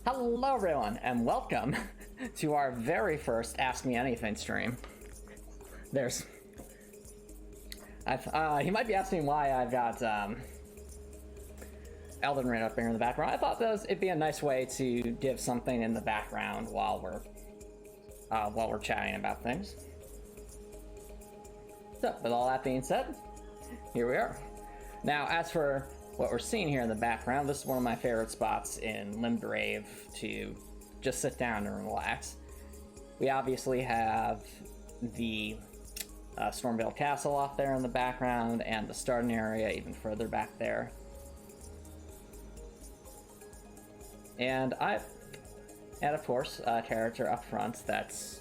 Hello everyone, and welcome to our very first Ask Me Anything stream. You might be asking why I've got Elden Ring up here in the background. I thought it'd be a nice way to give something in the background while we're chatting about things. So, with all that being said, here we are. Now, as for what we're seeing here in the background, this is one of my favorite spots in Limgrave to just sit down and relax. We obviously have the Stormveil Castle off there in the background, and the starting area even further back there. And of course, a character up front that's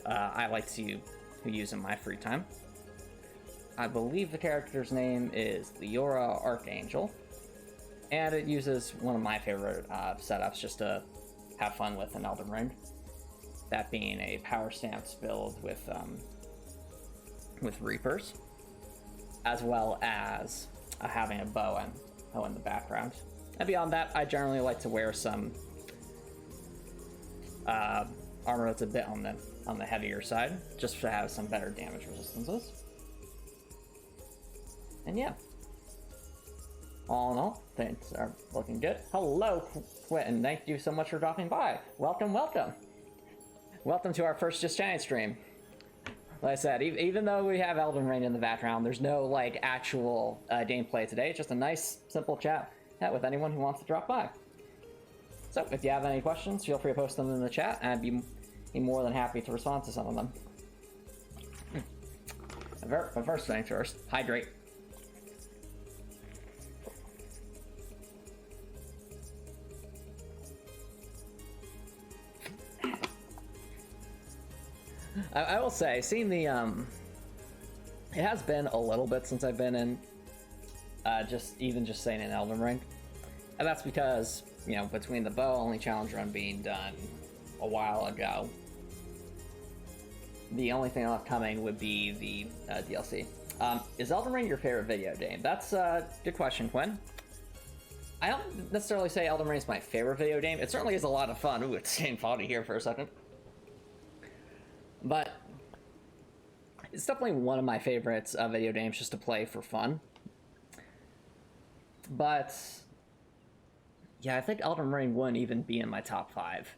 I like to use in my free time. I believe the character's name is Leora Archangel, and it uses one of my favorite setups just to have fun with in Elden Ring. That being a power stance build with Reapers, as well as having a bow in the background. And beyond that, I generally like to wear some armor that's a bit on the heavier side, just to have some better damage resistances. And yeah, all in all, things are looking good. Hello, Quentin. Thank you so much for dropping by. Welcome, welcome. Welcome to our first Just Chatting stream. Like I said, even though we have Elden Ring in the background, there's no like actual gameplay today. It's just a nice, simple chat with anyone who wants to drop by. So if you have any questions, feel free to post them in the chat, and I'd be more than happy to respond to some of them. But first things first, hydrate. I will say, seeing the it has been a little bit since I've been in just saying in Elden Ring, and that's because, you know, between the bow only challenge run being done a while ago, the only thing left coming would be the DLC. Is Elden Ring your favorite video game? That's a good question, Quinn. I don't necessarily say Elden Ring is my favorite video game. It certainly is a lot of fun. Ooh, it's getting foggy here for a second. But it's definitely one of my favorites video games just to play for fun. But yeah, I think Elden Ring wouldn't even be in my top 5.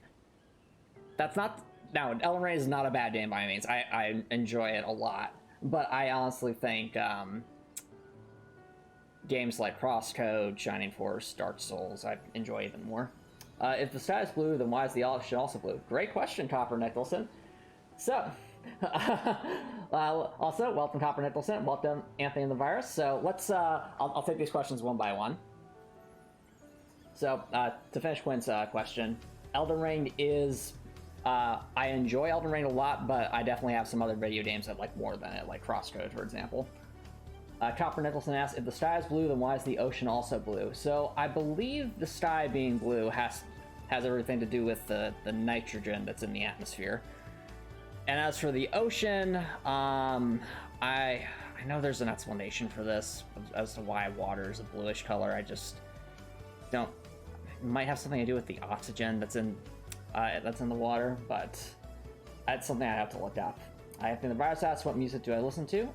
That's not... Now, Elden Ring is not a bad game by any means. I enjoy it a lot. But I honestly think games like Crosscode, Shining Force, Dark Souls, I enjoy even more. If the sky is blue, then why is the ocean also blue? Great question, Copper Nicholson. So, also, welcome Copper Nicholson, welcome Anthony and the Virus. So let's, I'll take these questions one by one. So, to finish Quinn's question, Elden Ring is, I enjoy Elden Ring a lot, but I definitely have some other video games I like more than it, like Crosscode, for example. Copper Nicholson asks, if the sky is blue, then why is the ocean also blue? So, I believe the sky being blue has everything to do with the nitrogen that's in the atmosphere. And as for the ocean, I know there's an explanation for this as to why water is a bluish color. I just don't. It might have something to do with the oxygen that's in the water, but that's something I have to look up. I think the Virus asks, what music do I listen to?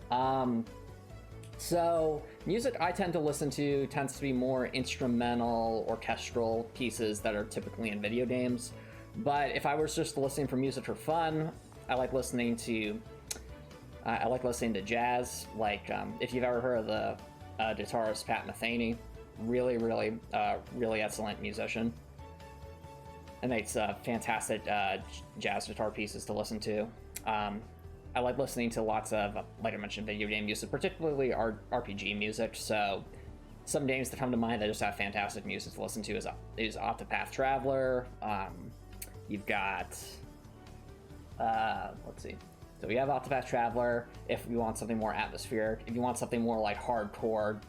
So music I tend to listen to tends to be more instrumental, orchestral pieces that are typically in video games. But if I was just listening for music for fun, I like listening to jazz. Like if you've ever heard of the guitarist Pat Metheny, really excellent musician, and makes fantastic jazz guitar pieces to listen to. I like listening to lots of, like I mentioned, video game music, particularly RPG music. So some games that come to mind that just have fantastic music to listen to is Octopath Traveler. You've got let's see. So we have Octopath Traveler if you want something more atmospheric. If you want something more like hardcore,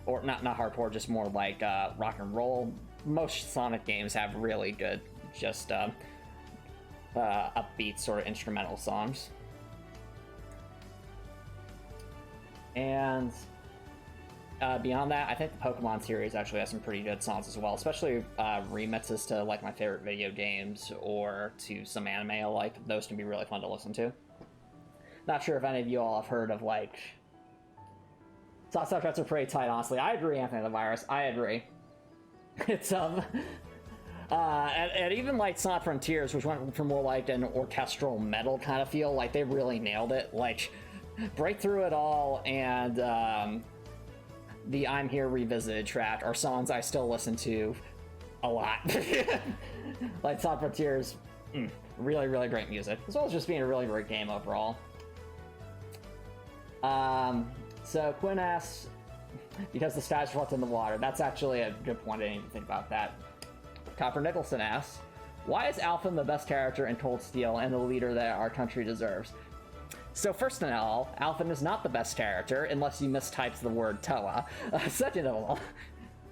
or not hardcore, just more like rock and roll, most Sonic games have really good, just upbeat sort of instrumental songs. beyond that, I think the Pokemon series actually has some pretty good songs as well, especially remixes to like my favorite video games or to some anime I like. Those can be really fun to listen to. Not sure if any of you all have heard of like. Soundtracks are pretty tight, honestly. I agree, Anthony the Virus. I agree. It's and even like Sonic Frontiers, which went for more like an orchestral metal kind of feel, like they really nailed it. Like Break Through It All and the I'm Here Revisited track are songs I still listen to a lot. Like Sonic Frontiers, really, really great music, as well as just being a really great game overall. So Quinn asks, because the stats reflect in the water. That's actually a good point. I didn't even think about that. Copper Nicholson asks, why is Alphen the best character in Cold Steel and the leader that our country deserves? So first of all, Alphen is not the best character unless you mistyped the word Toa. Second of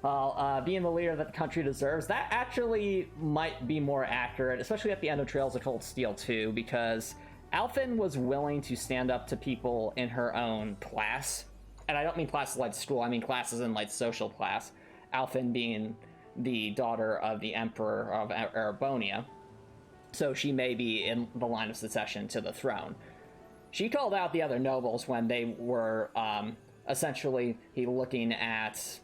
all, being the leader that the country deserves, that actually might be more accurate, especially at the end of Trails of Cold Steel 2, because Alphen was willing to stand up to people in her own class. And I don't mean classes like school, I mean classes in like social class. Alphen being the daughter of the Emperor of Erebonia, so she may be in the line of succession to the throne. She called out the other nobles when they were essentially looking at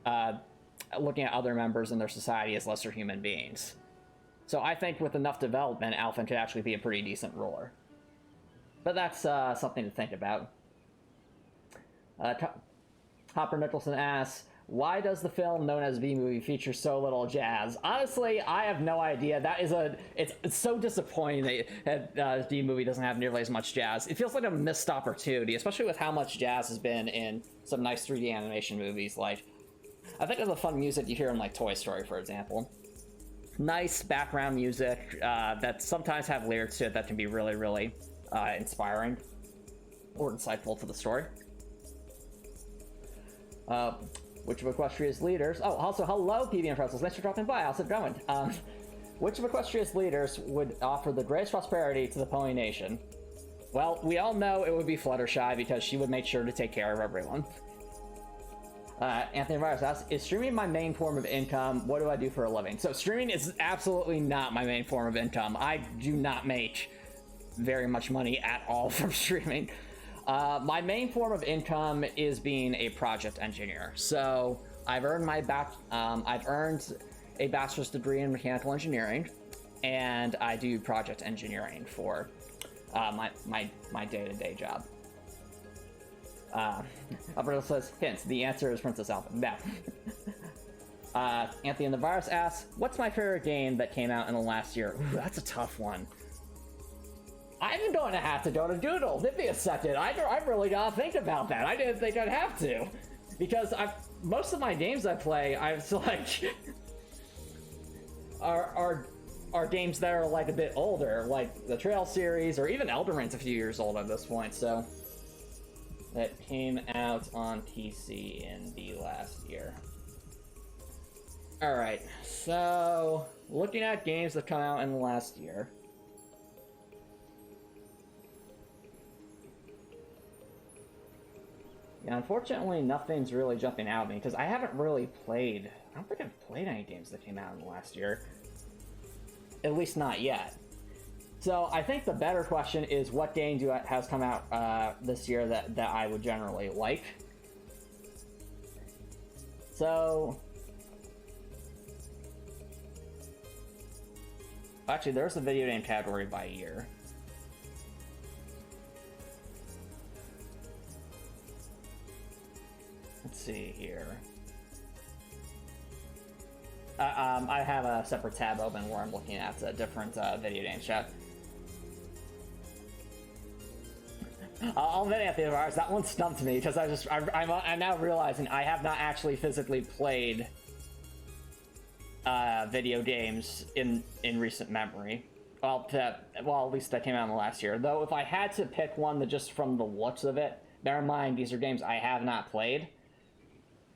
other members in their society as lesser human beings. So I think with enough development, Alphen could actually be a pretty decent ruler. But that's something to think about. Hopper Nicholson asks, why does the film known as B-Movie feature so little jazz? Honestly, I have no idea. It's so disappointing that B-Movie doesn't have nearly as much jazz. It feels like a missed opportunity, especially with how much jazz has been in some nice 3D animation movies. Like, I think of the fun music you hear in like Toy Story, for example. Nice background music that sometimes have lyrics to it that can be really, really inspiring or insightful to the story. Which of Equestria's leaders... Oh, also, hello, PB and Pretzels. Thanks for dropping by. How's it going? Which of Equestria's leaders would offer the greatest prosperity to the Pony Nation? Well, we all know it would be Fluttershy, because she would make sure to take care of everyone. Anthony Virus asks, is streaming my main form of income? What do I do for a living? So streaming is absolutely not my main form of income. I do not make very much money at all from streaming. My main form of income is being a project engineer. So I've earned I've earned a bachelor's degree in mechanical engineering, and I do project engineering for my day-to-day job. Alberto says, hint, the answer is Princess Alphen. No. Anthony and the Virus asks, what's my favorite game that came out in the last year? Ooh, that's a tough one. I'm going to have to go to Doodle. Give me a second. I really gotta think about that. I didn't think I'd have to. Because most of my games I play, I've like are games that are like a bit older, like the Trail series, or even Elden Ring's a few years old at this point, so that came out on PC in the last year. Alright, so looking at games that come out in the last year. Yeah, unfortunately, nothing's really jumping out at me, because I haven't really played... I don't think I've played any games that came out in the last year. At least not yet. So, I think the better question is, what game has come out this year that I would generally like? So... Actually, there's the video game category by year. Let's see here. I have a separate tab open where I'm looking at different video games chat. I'll admit, Anthony Virus, that one stumped me because I'm now realizing I have not actually physically played video games in recent memory. Well, at least that came out in the last year. Though, if I had to pick one that just from the looks of it, bear in mind these are games I have not played.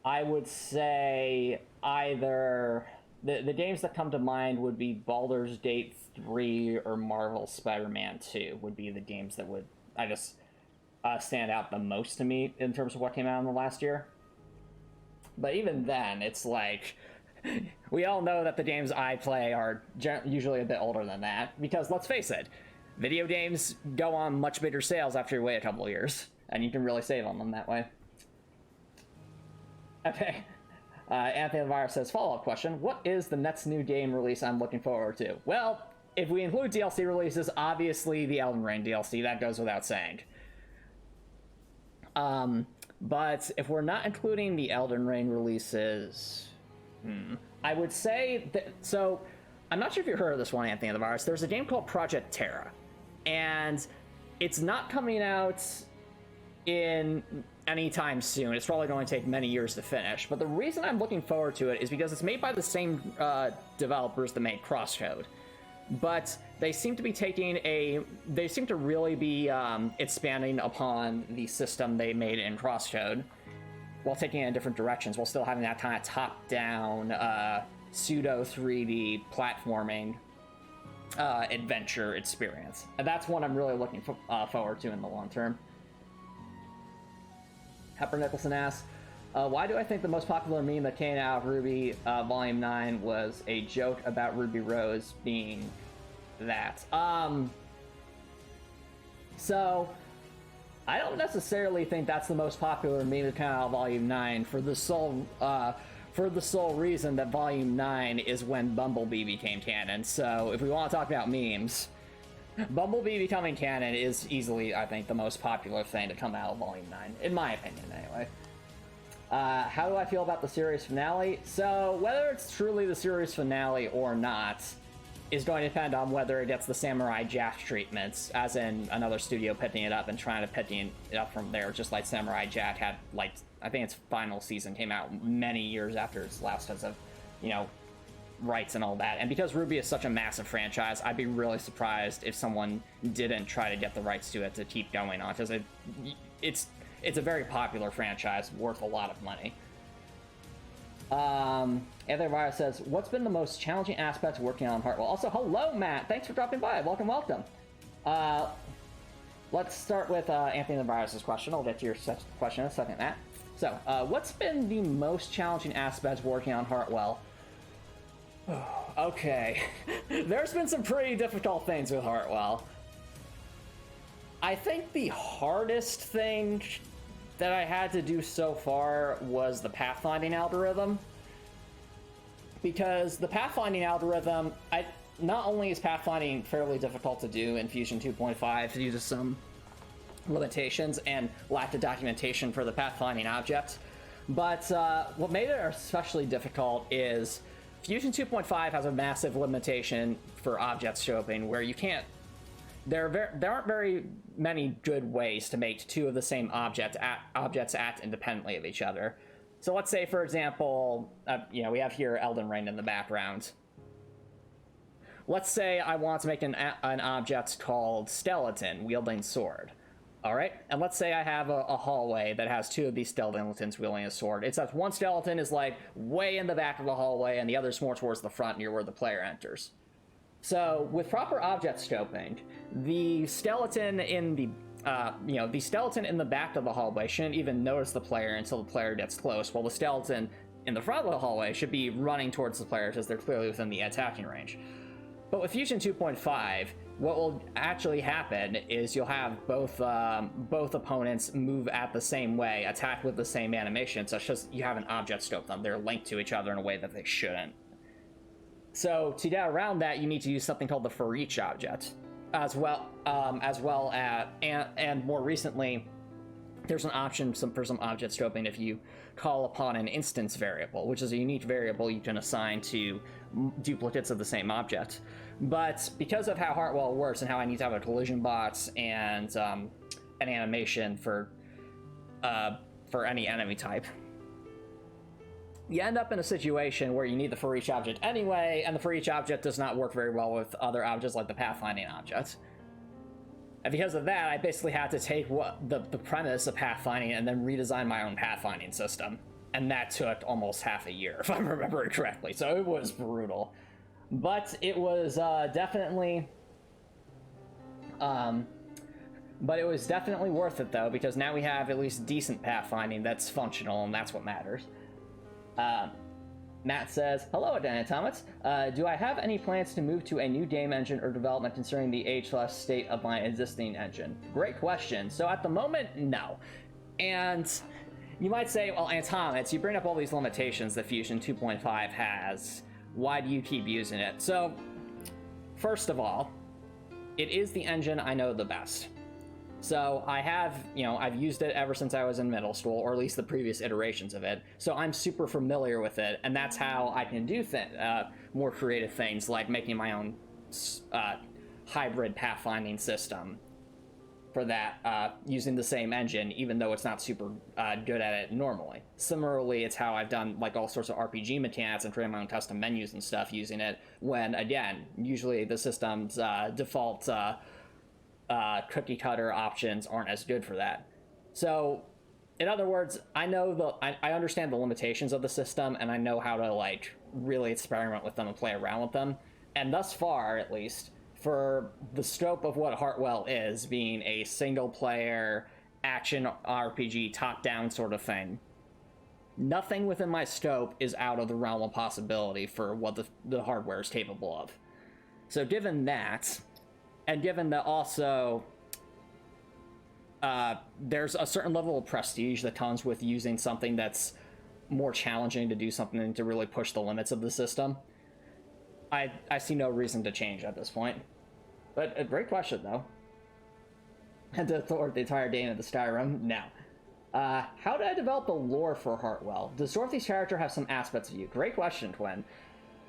I would say either the games that come to mind would be Baldur's Gate 3 or Marvel Spider-Man 2 would be the games that would stand out the most to me in terms of what came out in the last year. But even then, it's like, we all know that the games I play are usually a bit older than that, because let's face it, video games go on much bigger sales after you wait a couple of years, and you can really save on them that way. Okay. Anthony the Virus says, follow-up question, what is the next new game release I'm looking forward to? Well, if we include DLC releases, obviously the Elden Ring DLC, that goes without saying. But if we're not including the Elden Ring releases, I would say that, so I'm not sure if you heard of this one, Anthony the Virus. There's a game called Project Terra, and it's not coming out in anytime soon. It's probably going to take many years to finish, but the reason I'm looking forward to it is because it's made by the same developers that made Crosscode, but they seem to be they seem to really be expanding upon the system they made in Crosscode while taking it in different directions, while still having that kind of top-down pseudo 3D platforming adventure experience. And that's what I'm really looking forward to in the long term. Pepper Nicholson asks, why do I think the most popular meme that came out of Ruby Volume 9 was a joke about Ruby Rose being that? So, I don't necessarily think that's the most popular meme that came out of Volume 9 for the sole reason that Volume 9 is when Bumblebee became canon. So, if we want to talk about memes, Bumblebee becoming canon is easily, I think, the most popular thing to come out of Volume 9, in my opinion, anyway. How do I feel about the series finale? So, whether it's truly the series finale or not is going to depend on whether it gets the Samurai Jack treatments, as in another studio picking it up and trying to pick it up from there, just like Samurai Jack had, like, I think its final season came out many years after its last, because of, you know, rights and all that. And because Ruby is such a massive franchise, I'd be really surprised if someone didn't try to get the rights to it to keep going on, because it's a very popular franchise worth a lot of money. Anthony Virus says, what's been the most challenging aspect of working on Heartwell? Also, hello, Matt. Thanks for dropping by. Welcome. Let's start with Anthony Virus's question. I'll get to your question in a second, Matt. So, what's been the most challenging aspect of working on Heartwell? Okay. There's been some pretty difficult things with Heartwell. I think the hardest thing that I had to do so far was the pathfinding algorithm. Because the pathfinding algorithm, not only is pathfinding fairly difficult to do in Fusion 2.5 due to some limitations and lack of documentation for the pathfinding object, but what made it especially difficult is Fusion 2.5 has a massive limitation for object scoping, where you can't. There aren't very many good ways to make two of the same objects act independently of each other. So let's say, for example, we have here Elden Ring in the background. Let's say I want to make an object called Skeleton wielding sword. All right, and let's say I have a hallway that has two of these skeletons wielding a sword. It's that one skeleton is like way in the back of the hallway, and the other's more towards the front near where the player enters. So with proper object scoping, the skeleton in the back of the hallway shouldn't even notice the player until the player gets close, while the skeleton in the front of the hallway should be running towards the player because they're clearly within the attacking range. But with Fusion 2.5, what will actually happen is you'll have both opponents move at the same way, attack with the same animation, such as you haven't object scoped them. They're linked to each other in a way that they shouldn't. So to get around that, you need to use something called the for each object, as well as and more recently, there's an option for some object scoping if you call upon an instance variable, which is a unique variable you can assign to duplicates of the same object. But because of how Heartwell works and how I need to have a collision box and an animation for any enemy type, you end up in a situation where you need the for each object anyway, and the for each object does not work very well with other objects like the pathfinding object. And because of that, I basically had to take the premise of pathfinding and then redesign my own pathfinding system. And that took almost half a year, if I'm remembering correctly. So it was brutal. But it was definitely worth it, though, because now we have at least decent pathfinding that's functional, and that's what matters. Matt says, hello, Dynatomics. Do I have any plans to move to a new game engine or development considering the age/state of my existing engine? Great question. So at the moment, no. And you might say, well, Antomix, you bring up all these limitations that Fusion 2.5 has. Why do you keep using it? So, first of all, it is the engine I know the best. So I have, I've used it ever since I was in middle school, or at least the previous iterations of it. So I'm super familiar with it, and that's how I can do more creative things, like making my own hybrid pathfinding system for that, using the same engine, even though it's not super good at it normally. Similarly, it's how I've done like all sorts of RPG mechanics and created my own custom menus and stuff using it, when, again, usually the system's default cookie cutter options aren't as good for that. So, in other words, I understand the limitations of the system, and I know how to like really experiment with them and play around with them. And thus far, at least, for the scope of what Heartwell is, being a single player action RPG top down sort of thing, nothing within my scope is out of the realm of possibility for what the hardware is capable of. So given that, and given that also there's a certain level of prestige that comes with using something that's more challenging to do something to really push the limits of the system, I see no reason to change at this point. But a great question, though. And to thwart the entire game of the Skyrim? No. How did I develop the lore for Heartwell? Does Dorothy's character have some aspects of you? Great question, Twin.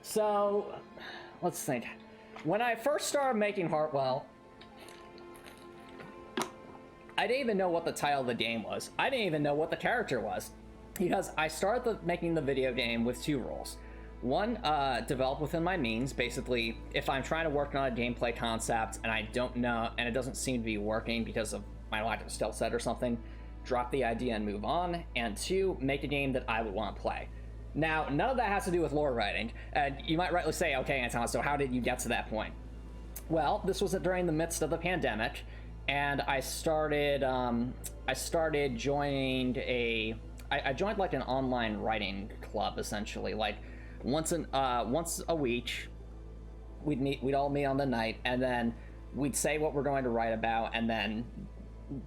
So, let's think. When I first started making Heartwell, I didn't even know what the title of the game was. I didn't even know what the character was. Because I started making the video game with two rules. One, develop within my means. Basically, if I'm trying to work on a gameplay concept and I don't know, and it doesn't seem to be working because of my lack of skill set or something, drop the idea and move on. And two, make a game that I would want to play. Now, none of that has to do with lore writing. You might rightly say, okay, Anton, so how did you get to that point? Well, this was during the midst of the pandemic, and I started joining I joined like an online writing club, essentially. Like once a week, we'd all meet on the night, and then we'd say what we're going to write about, and then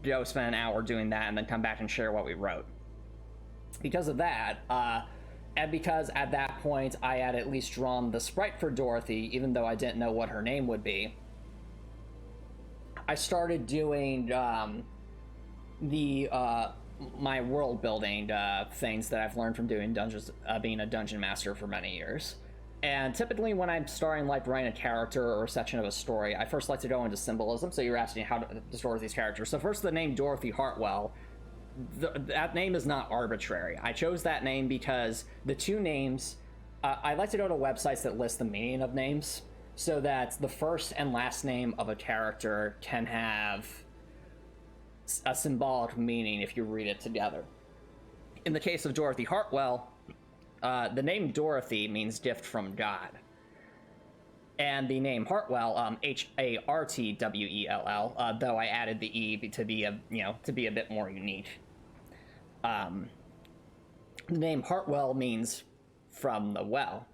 go spend an hour doing that, and then come back and share what we wrote. Because of that, and because at that point I had at least drawn the sprite for Dorothy, even though I didn't know what her name would be, I started doing my world building things that I've learned from doing dungeons, being a dungeon master for many years. And typically when I'm starting like writing a character or a section of a story, I first like to go into symbolism. So you're asking how to store these characters. So first, the name Dorothy Heartwell. That name is not arbitrary. I chose that name because the two names, I like to go to websites that list the meaning of names so that the first and last name of a character can have a symbolic meaning if you read it together. In the case of Dorothy Heartwell, the name Dorothy means gift from God. And the name Heartwell, Hartwell, though I added the E to be a bit more unique. The name Heartwell means from the well.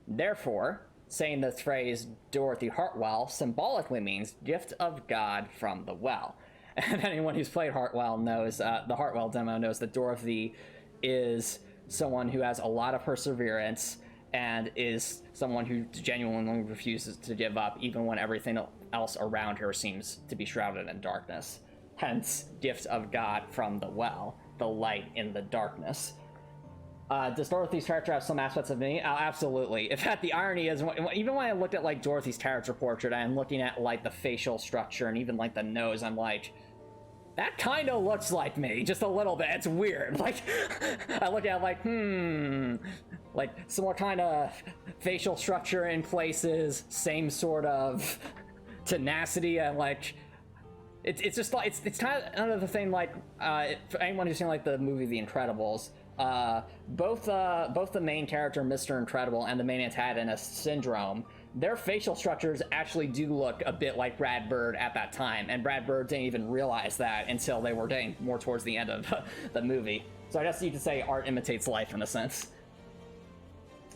Therefore, saying the phrase Dorothy Heartwell symbolically means gift of God from the well. And anyone who's played Heartwell knows, the Heartwell demo knows that Dorothy is someone who has a lot of perseverance and is someone who genuinely refuses to give up even when everything else around her seems to be shrouded in darkness. Hence, gift of God from the well, the light in the darkness. Does Dorothy's character have some aspects of me? Oh, absolutely. In fact, the irony is, even when I looked at like Dorothy's character portrait, I'm looking at like the facial structure and even like the nose, I'm like, that kind of looks like me, just a little bit. It's weird. Like, I look at it like, like similar kind of facial structure in places, same sort of tenacity, and like, it's just like, it's kind of another thing. Like, for anyone who's seen like the movie The Incredibles, both the main character Mr. Incredible and the main antagonist Syndrome, their facial structures actually do look a bit like Brad Bird at that time, and Brad Bird didn't even realize that until they were getting more towards the end of the movie. So I guess you could say art imitates life in a sense.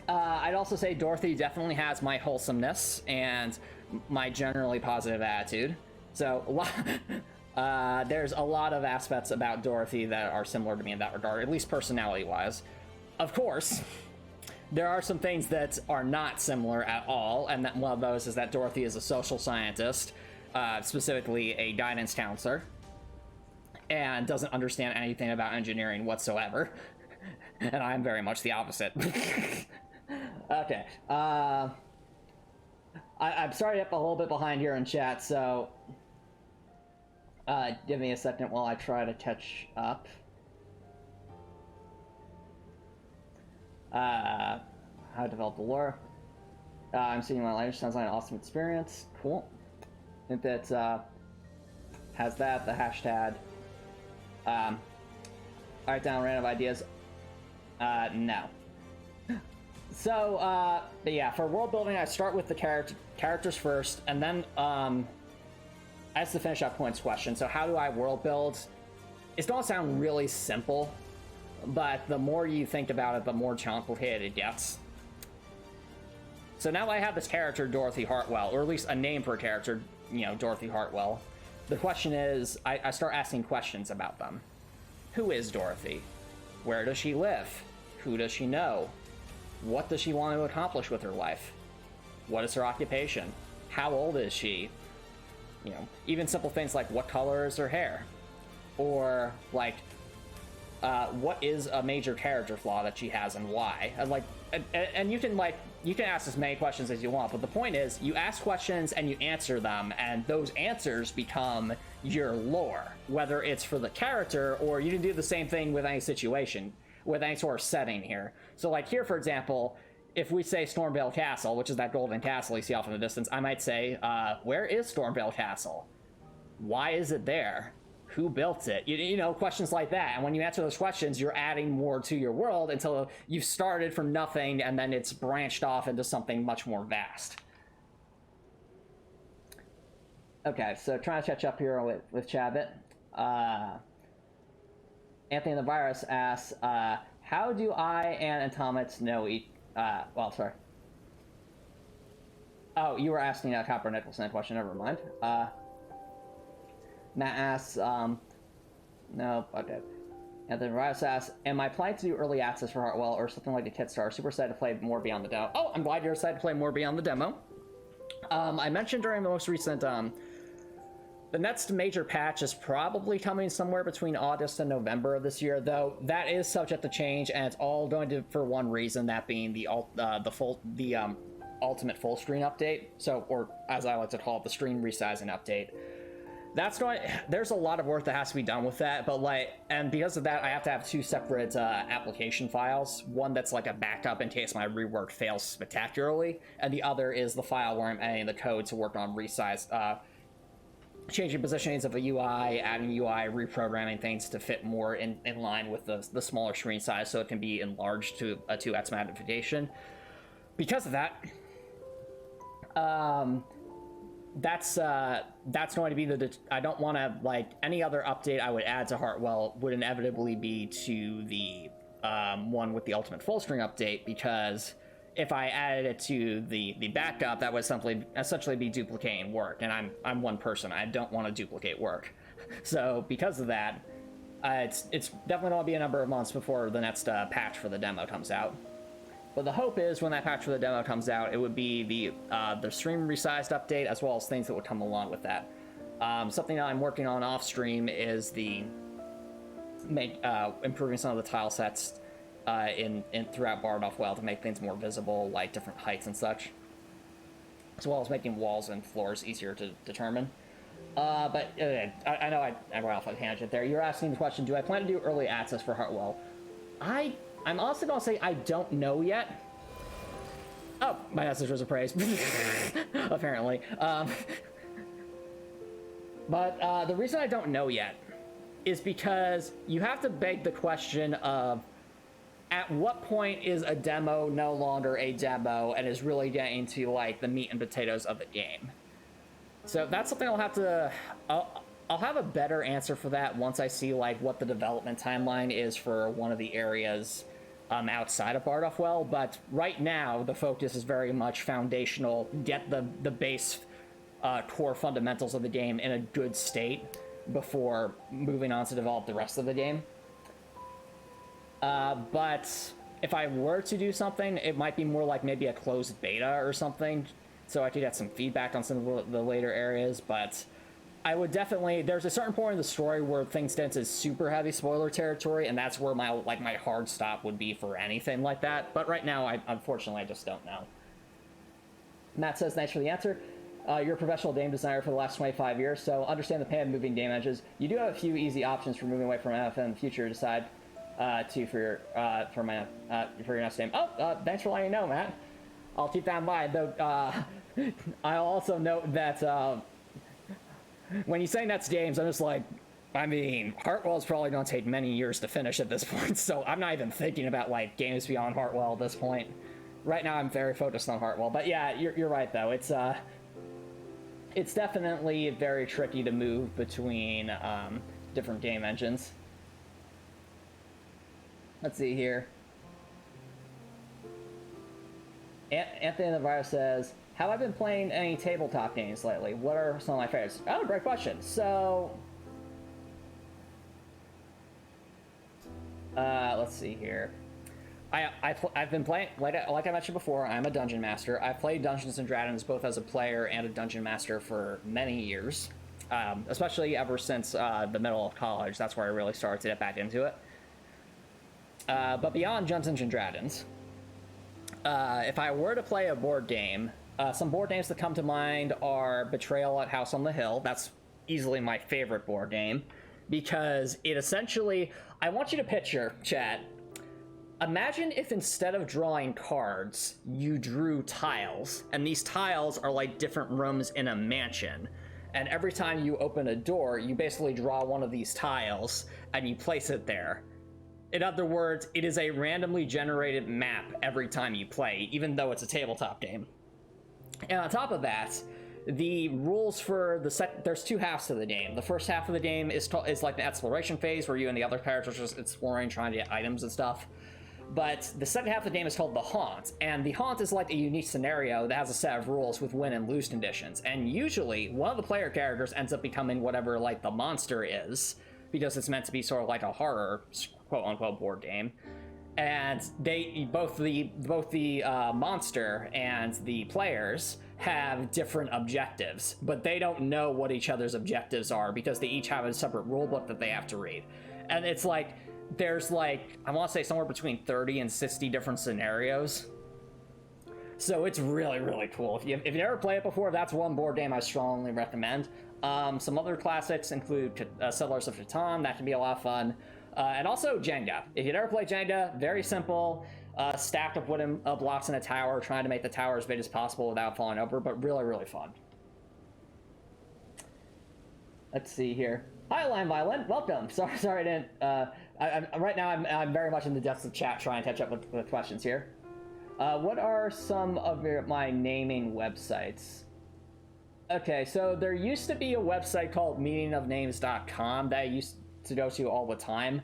I'd also say Dorothy definitely has my wholesomeness and my generally positive attitude. So there's a lot of aspects about Dorothy that are similar to me in that regard, at least personality-wise. Of course, there are some things that are not similar at all, and that one of those is that Dorothy is a social scientist, specifically a guidance counselor, and doesn't understand anything about engineering whatsoever. And I'm very much the opposite. Okay. I'm sorry up a little bit behind here in chat, so give me a second while I try to catch up. How to develop the lore. I'm seeing my language. Sounds like an awesome experience. Cool. I think that has that, the hashtag. Write down random ideas. No. So, but yeah, for world building, I start with the characters first, and then, as to finish up Quinn's question, so how do I world build? It's gonna sound really simple, but the more you think about it, the more complicated it gets. So now I have this character, Dorothy Hartwell, or at least a name for a character, you know, Dorothy Hartwell. The question is, I start asking questions about them. Who is Dorothy? Where does she live? Who does she know? What does she want to accomplish with her life? What is her occupation? How old is she? You know, even simple things like what color is her hair? Or like, what is a major character flaw that she has and why? And you can ask as many questions as you want, but the point is you ask questions and you answer them, and those answers become your lore, whether it's for the character or you can do the same thing with any situation, with any sort of setting here. So like here, for example, if we say Stormveil Castle, which is that golden castle you see off in the distance, I might say, where is Stormveil Castle? Why is it there? Who built it? You know, questions like that. And when you answer those questions, you're adding more to your world until you've started from nothing and then it's branched off into something much more vast. Okay, so trying to catch up here with Chabot. Anthony the Virus asks, how do I and Atomics know each... well, sorry. Oh, you were asking a Copper Nicholson question, never mind. Matt asks, no, okay. Anthony the Virus asks, am I planning to do early access for Hartwell or something like the Kitstar? Super excited to play more beyond the demo. Oh, I'm glad you're excited to play more beyond the demo. I mentioned during the most recent, the next major patch is probably coming somewhere between August and November of this year, though that is subject to change, and it's all going to, for one reason, that being the ultimate full screen update. So, or as I like to call it, the stream resizing update. That's going. There's a lot of work that has to be done with that, but and because of that, I have to have two separate application files. One that's like a backup in case my rework fails spectacularly, and the other is the file where I'm adding the code to work on resize. Changing positionings of the UI, adding UI, reprogramming things to fit more in line with the smaller screen size so it can be enlarged to a 2x magnification. Because of that, that's going to be I don't want to, like, any other update I would add to Hartwell would inevitably be to the one with the ultimate full screen update, because if I added it to the backup, that would essentially be duplicating work, and I'm one person. I don't want to duplicate work. So because of that, it's definitely going to be a number of months before the next patch for the demo comes out. But the hope is when that patch for the demo comes out, it would be the stream resized update, as well as things that would come along with that. Something that I'm working on off stream is improving some of the tile sets in throughout Bardolph Well to make things more visible, like different heights and such, as well as making walls and floors easier to determine. But I know I went off on a tangent there. You're asking the question, do I plan to do early access for Hartwell? I'm also going to say I don't know yet. Oh, my message was appraised. Apparently. But the reason I don't know yet is because you have to beg the question of, at what point is a demo no longer a demo and is really getting to, like, the meat and potatoes of the game? So that's something I'll have to... I'll have a better answer for that once I see, like, what the development timeline is for one of the areas outside of Bardolph. But right now, the focus is very much foundational, get the base core fundamentals of the game in a good state before moving on to develop the rest of the game. But if I were to do something, it might be more like maybe a closed beta or something, so I could get some feedback on some of the later areas. But I would definitely, there's a certain point in the story where things get into super heavy spoiler territory, and that's where my hard stop would be for anything like that. But right now, unfortunately, I just don't know. Matt says, thanks for the answer. You're a professional game designer for the last 25 years, so understand the pain of moving game engines. You do have a few easy options for moving away from MFN in the future. Decide for your next game. Thanks for letting me know, Matt. I'll keep that in mind. Though I'll also note that when you say next games, I'm just like, I mean, Heartwell's probably going to take many years to finish at this point, so I'm not even thinking about like games beyond Heartwell at this point. Right now, I'm very focused on Heartwell. But yeah, you're right though. It's definitely very tricky to move between different game engines. Let's see here. Anthony the Virus says, have I been playing any tabletop games lately? What are some of my favorites? Oh, great question. So, let's see here. I've been playing, like I mentioned before, I'm a dungeon master. I've played Dungeons & Dragons both as a player and a dungeon master for many years, especially ever since the middle of college. That's where I really started to get back into it. But beyond Dungeons & Dragons, if I were to play a board game, some board games that come to mind are Betrayal at House on the Hill. That's easily my favorite board game, because it essentially, I want you to picture, chat, imagine if instead of drawing cards, you drew tiles, and these tiles are like different rooms in a mansion. And every time you open a door, you basically draw one of these tiles, and you place it there. In other words, it is a randomly generated map every time you play, even though it's a tabletop game. And on top of that, the rules for there's two halves to the game. The first half of the game is like the exploration phase, where you and the other characters are just exploring, trying to get items and stuff. But the second half of the game is called the Haunt, and the Haunt is like a unique scenario that has a set of rules with win and lose conditions. And usually, one of the player characters ends up becoming whatever like the monster is, because it's meant to be sort of like a horror quote-unquote board game. And they both the monster and the players have different objectives, but they don't know what each other's objectives are because they each have a separate rule book that they have to read. And it's like, there's like, I want to say somewhere between 30 and 60 different scenarios. So it's really, really cool. If you never played it before, that's one board game I strongly recommend. Some other classics include Settlers of Catan. That can be a lot of fun. And also Jenga. If you never played Jenga, very simple. Stacked up wooden blocks in a tower, trying to make the tower as big as possible without falling over, but really, really fun. Let's see here. Hi, Lime Violent. Welcome. Sorry I didn't. Right now, I'm very much in the depths of chat trying to catch up with questions here. What are some of my naming websites? Okay, so there used to be a website called meaningofnames.com that I used to go to all the time.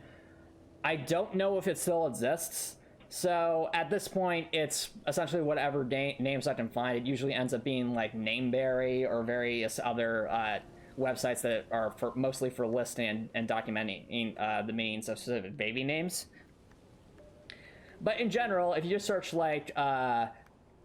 I don't know if it still exists. So at this point, it's essentially whatever names I can find. It usually ends up being like Nameberry or various other websites that are mostly for listing and documenting the meanings of specific baby names. But in general, if you just search like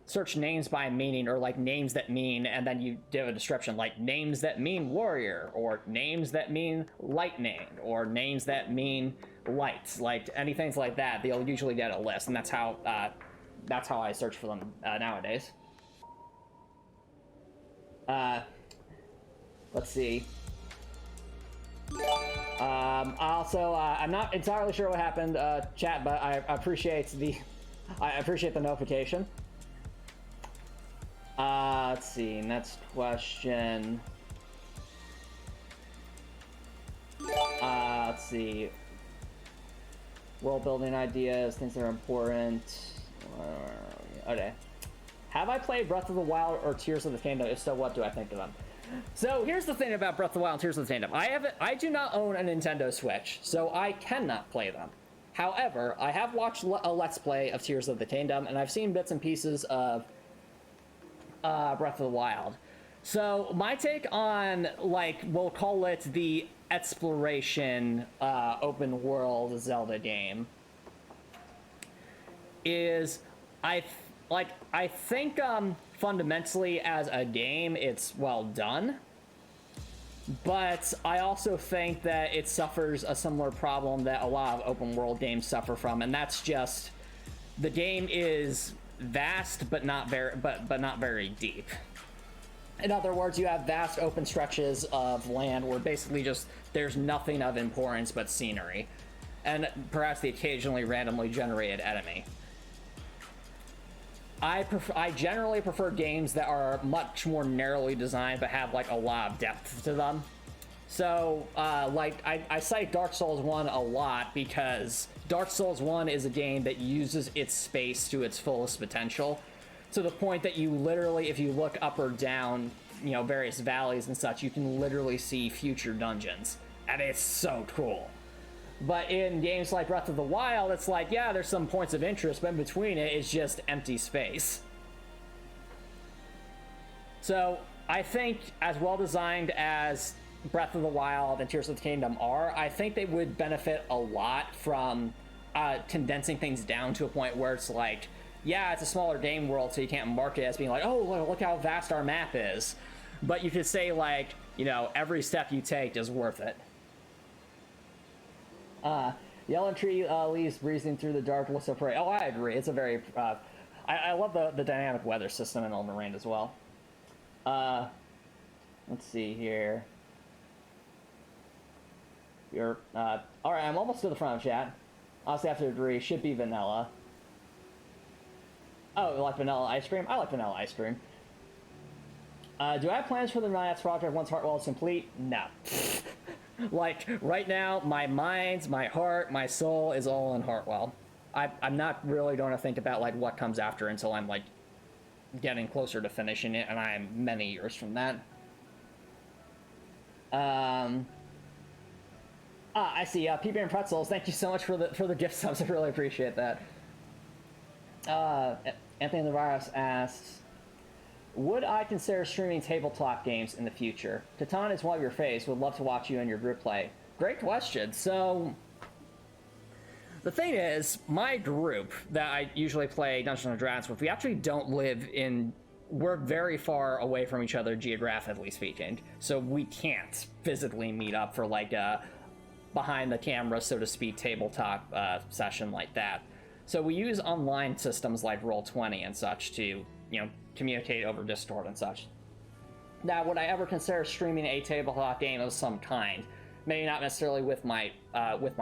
search names by meaning, or like names that mean, and then you give a description like names that mean warrior, or names that mean lightning, or names that mean lights, like anything like that, they'll usually get a list, and that's how I search for them nowadays. Let's see. Also, I'm not entirely sure what happened, chat, but I appreciate the notification. Let's see, next question. Let's see. World building ideas, things that are important. Okay. Have I played Breath of the Wild or Tears of the Kingdom? If so, what do I think of them? So here's the thing about Breath of the Wild and Tears of the Kingdom. I do not own a Nintendo Switch, so I cannot play them. However, I have watched a Let's Play of Tears of the Kingdom, and I've seen bits and pieces of Breath of the Wild. So my take on, like, we'll call it the exploration open world Zelda game is I think fundamentally as a game it's well done, but I also think that it suffers a similar problem that a lot of open world games suffer from, and that's just the game is vast but not very deep. In other words, you have vast open stretches of land where basically just there's nothing of importance but scenery, and perhaps the occasionally randomly generated enemy. I generally prefer games that are much more narrowly designed but have like a lot of depth to them. So I cite Dark Souls 1 a lot because Dark Souls 1 is a game that uses its space to its fullest potential, to the point that you literally, if you look up or down, you know, various valleys and such, you can literally see future dungeons, and it's so cool. But in games like Breath of the Wild, it's like, yeah, there's some points of interest, but in between it's just empty space. So I think as well designed as Breath of the Wild and Tears of the Kingdom are, I think they would benefit a lot from condensing things down to a point where it's like, yeah, it's a smaller game world, so you can't market it as being like, oh, look how vast our map is. But you could say, like, you know, every step you take is worth it. Yellow Tree leaves breezing through the darkness of prey. Oh, I agree. It's a very... I love the dynamic weather system in Elden Ring as well. Let's see here. Alright, I'm almost to the front of chat. Honestly, I have to agree. Should be vanilla. Oh, you like vanilla ice cream? I like vanilla ice cream. Do I have plans for the next project once Heartwell is complete? No. Like, right now, my mind, my heart, my soul is all in Heartwell. I'm not really going to think about, like, what comes after until I'm, like, getting closer to finishing it, and I am many years from that. I see, PB and Pretzels, thank you so much for the gift subs, I really appreciate that. Anthony the Virus asks, would I consider streaming tabletop games in the future? Catan is one of your faves. Would love to watch you and your group play. Great question. So, the thing is, my group that I usually play Dungeons & Dragons with, we actually don't live in... We're very far away from each other, geographically speaking. So we can't physically meet up for, like, a behind-the-camera, so to speak, tabletop session like that. So we use online systems like Roll20 and such to, you know, communicate over Discord and such. Now, would I ever consider streaming a tabletop game of some kind? Maybe not necessarily with my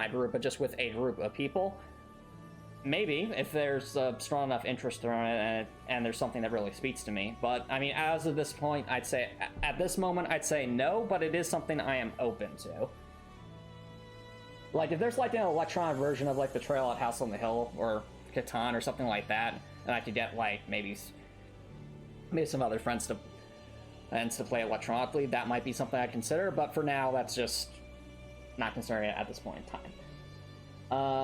group, but just with a group of people. Maybe, if there's a strong enough interest in it and there's something that really speaks to me. But, I mean, as of this point, I'd say, at this moment, I'd say no, but it is something I am open to. Like, if there's, like, an electronic version of, like, Betrayal at House on the Hill, or Catan, or something like that, and I could get, like, maybe some other friends to play electronically, that might be something I'd consider, but for now, that's just not considering it at this point in time.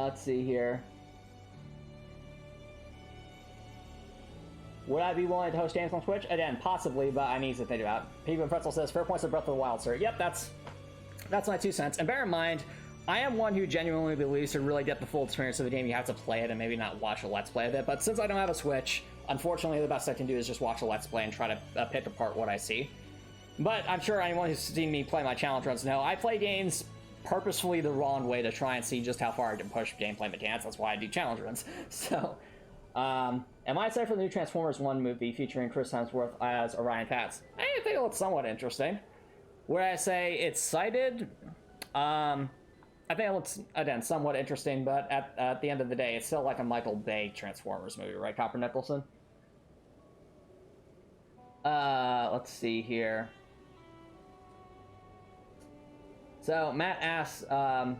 Let's see here. Would I be willing to host games on Twitch? Again, possibly, but I need to think about it. People Pretzel says, fair points of Breath of the Wild, sir. Yep, that's my 2 cents. And bear in mind, I am one who genuinely believes to really get the full experience of the game, you have to play it and maybe not watch a Let's Play of it, but since I don't have a Switch, unfortunately, the best I can do is just watch a Let's Play and try to pick apart what I see. But I'm sure anyone who's seen me play my challenge runs know I play games purposefully the wrong way to try and see just how far I can push gameplay mechanics. That's why I do challenge runs. So, am I excited for the new Transformers 1 movie featuring Chris Hemsworth as Orion Pax? I think it looks somewhat interesting. Would I say excited? I think it looks, again, somewhat interesting, but at the end of the day, it's still like a Michael Bay Transformers movie, right, Copper Nicholson? Let's see here. So, Matt asks, am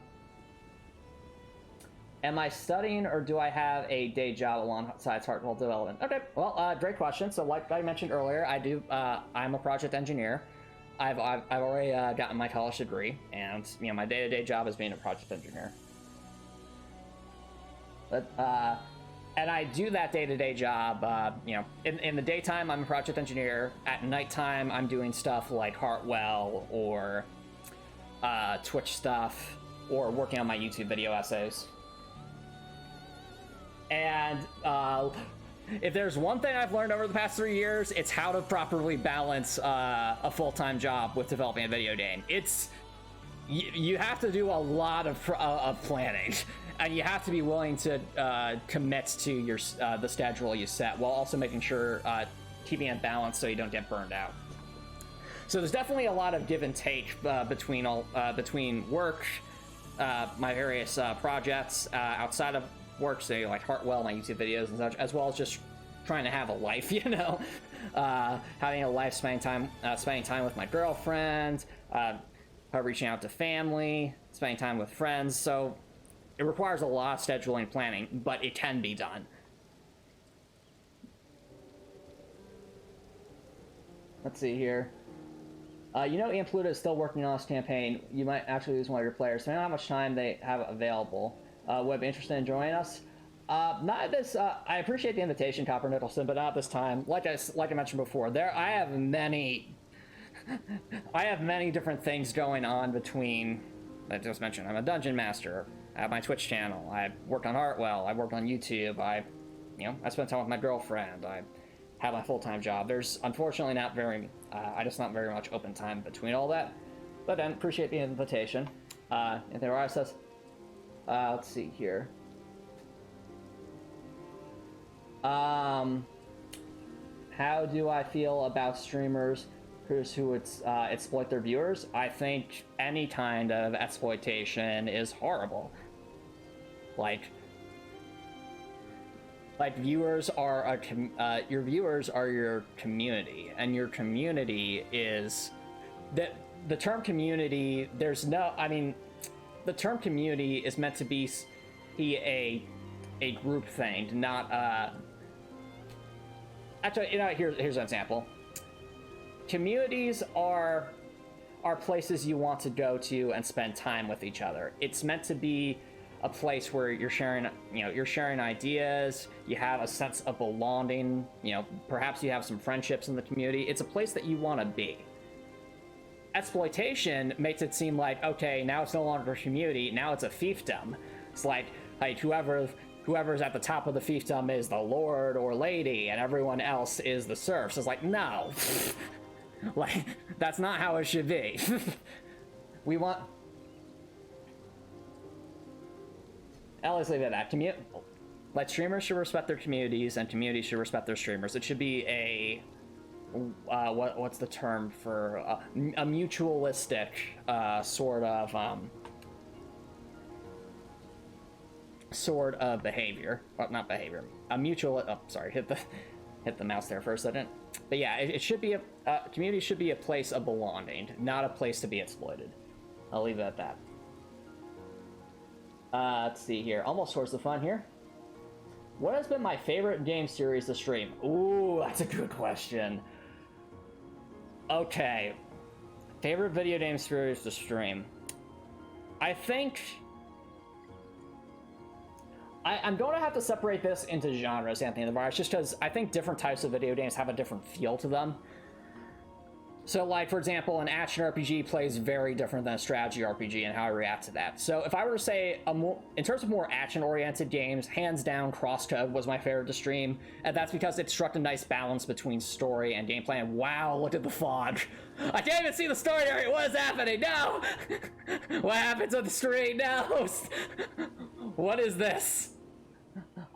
I studying or do I have a day job alongside Heartwell development? Okay, well, great question. So, like I mentioned earlier, I'm a project engineer. I've already gotten my college degree, and you know my day-to-day job is being a project engineer. But, and I do that day-to-day job. In the daytime, I'm a project engineer. At nighttime, I'm doing stuff like Heartwell or Twitch stuff, or working on my YouTube video essays. And if there's one thing I've learned over the past 3 years, it's how to properly balance a full-time job with developing a video game. You have to do a lot of planning, and you have to be willing to commit to your the schedule you set, while also making sure keeping it balanced so you don't get burned out. So there's definitely a lot of give and take between work, my various projects outside of work, say like Heartwell, my YouTube videos and such, as well as just trying to have a life, having a life, spending time with my girlfriend, reaching out to family, spending time with friends. So it requires a lot of scheduling and planning, but it can be done. Let's see here. Ian Pluto is still working on this campaign. You might actually lose one of your players. So I don't know how much time they have available. Would be interested in joining us. Not at this. I appreciate the invitation, Copper Nicholson, but not this time. Like I mentioned before, I have many different things going on between. I just mentioned I'm a dungeon master. I have my Twitch channel. I worked on Heartwell. I worked on YouTube. I spent time with my girlfriend. I have my full-time job. There's unfortunately not very much open time between all that. But then appreciate the invitation. And there are says, let's see here. How do I feel about streamers who exploit their viewers? I think any kind of exploitation is horrible. Like viewers are your viewers are your community, and your community is the term community. The term community is meant to be a group thing, not actually. Here's an example. Communities are places you want to go to and spend time with each other. It's meant to be a place where you're sharing ideas, you have a sense of belonging, perhaps you have some friendships in the community. It's a place that you want to be. Exploitation makes it seem like, okay, now it's no longer a community, now it's a fiefdom. It's like whoever's at the top of the fiefdom is the lord or lady, and everyone else is the serfs. It's like, no. Like, that's not how it should be. We want... Let's leave it at that. Streamers should respect their communities, and communities should respect their streamers. It should be a what's the term for a mutualistic sort of behavior. Well, not behavior. A mutual. Oh, sorry. Hit the mouse there for a second. But yeah, it should be community should be a place of belonging, not a place to be exploited. I'll leave it at that. Let's see here. Almost towards the fun here. What has been my favorite game series to stream? Ooh, that's a good question. Okay. Favorite video game series to stream. I think... I'm going to have to separate this into genres, Anthony the Virus, just because I think different types of video games have a different feel to them. So, like, for example, an action RPG plays very different than a strategy RPG, and how I react to that. So, if I were to say, in terms of more action-oriented games, hands down, Crosscode was my favorite to stream, and that's because it struck a nice balance between story and gameplay. And wow, look at the fog! I can't even see the story area. What is happening? No! What happened to the screen? No! What is this?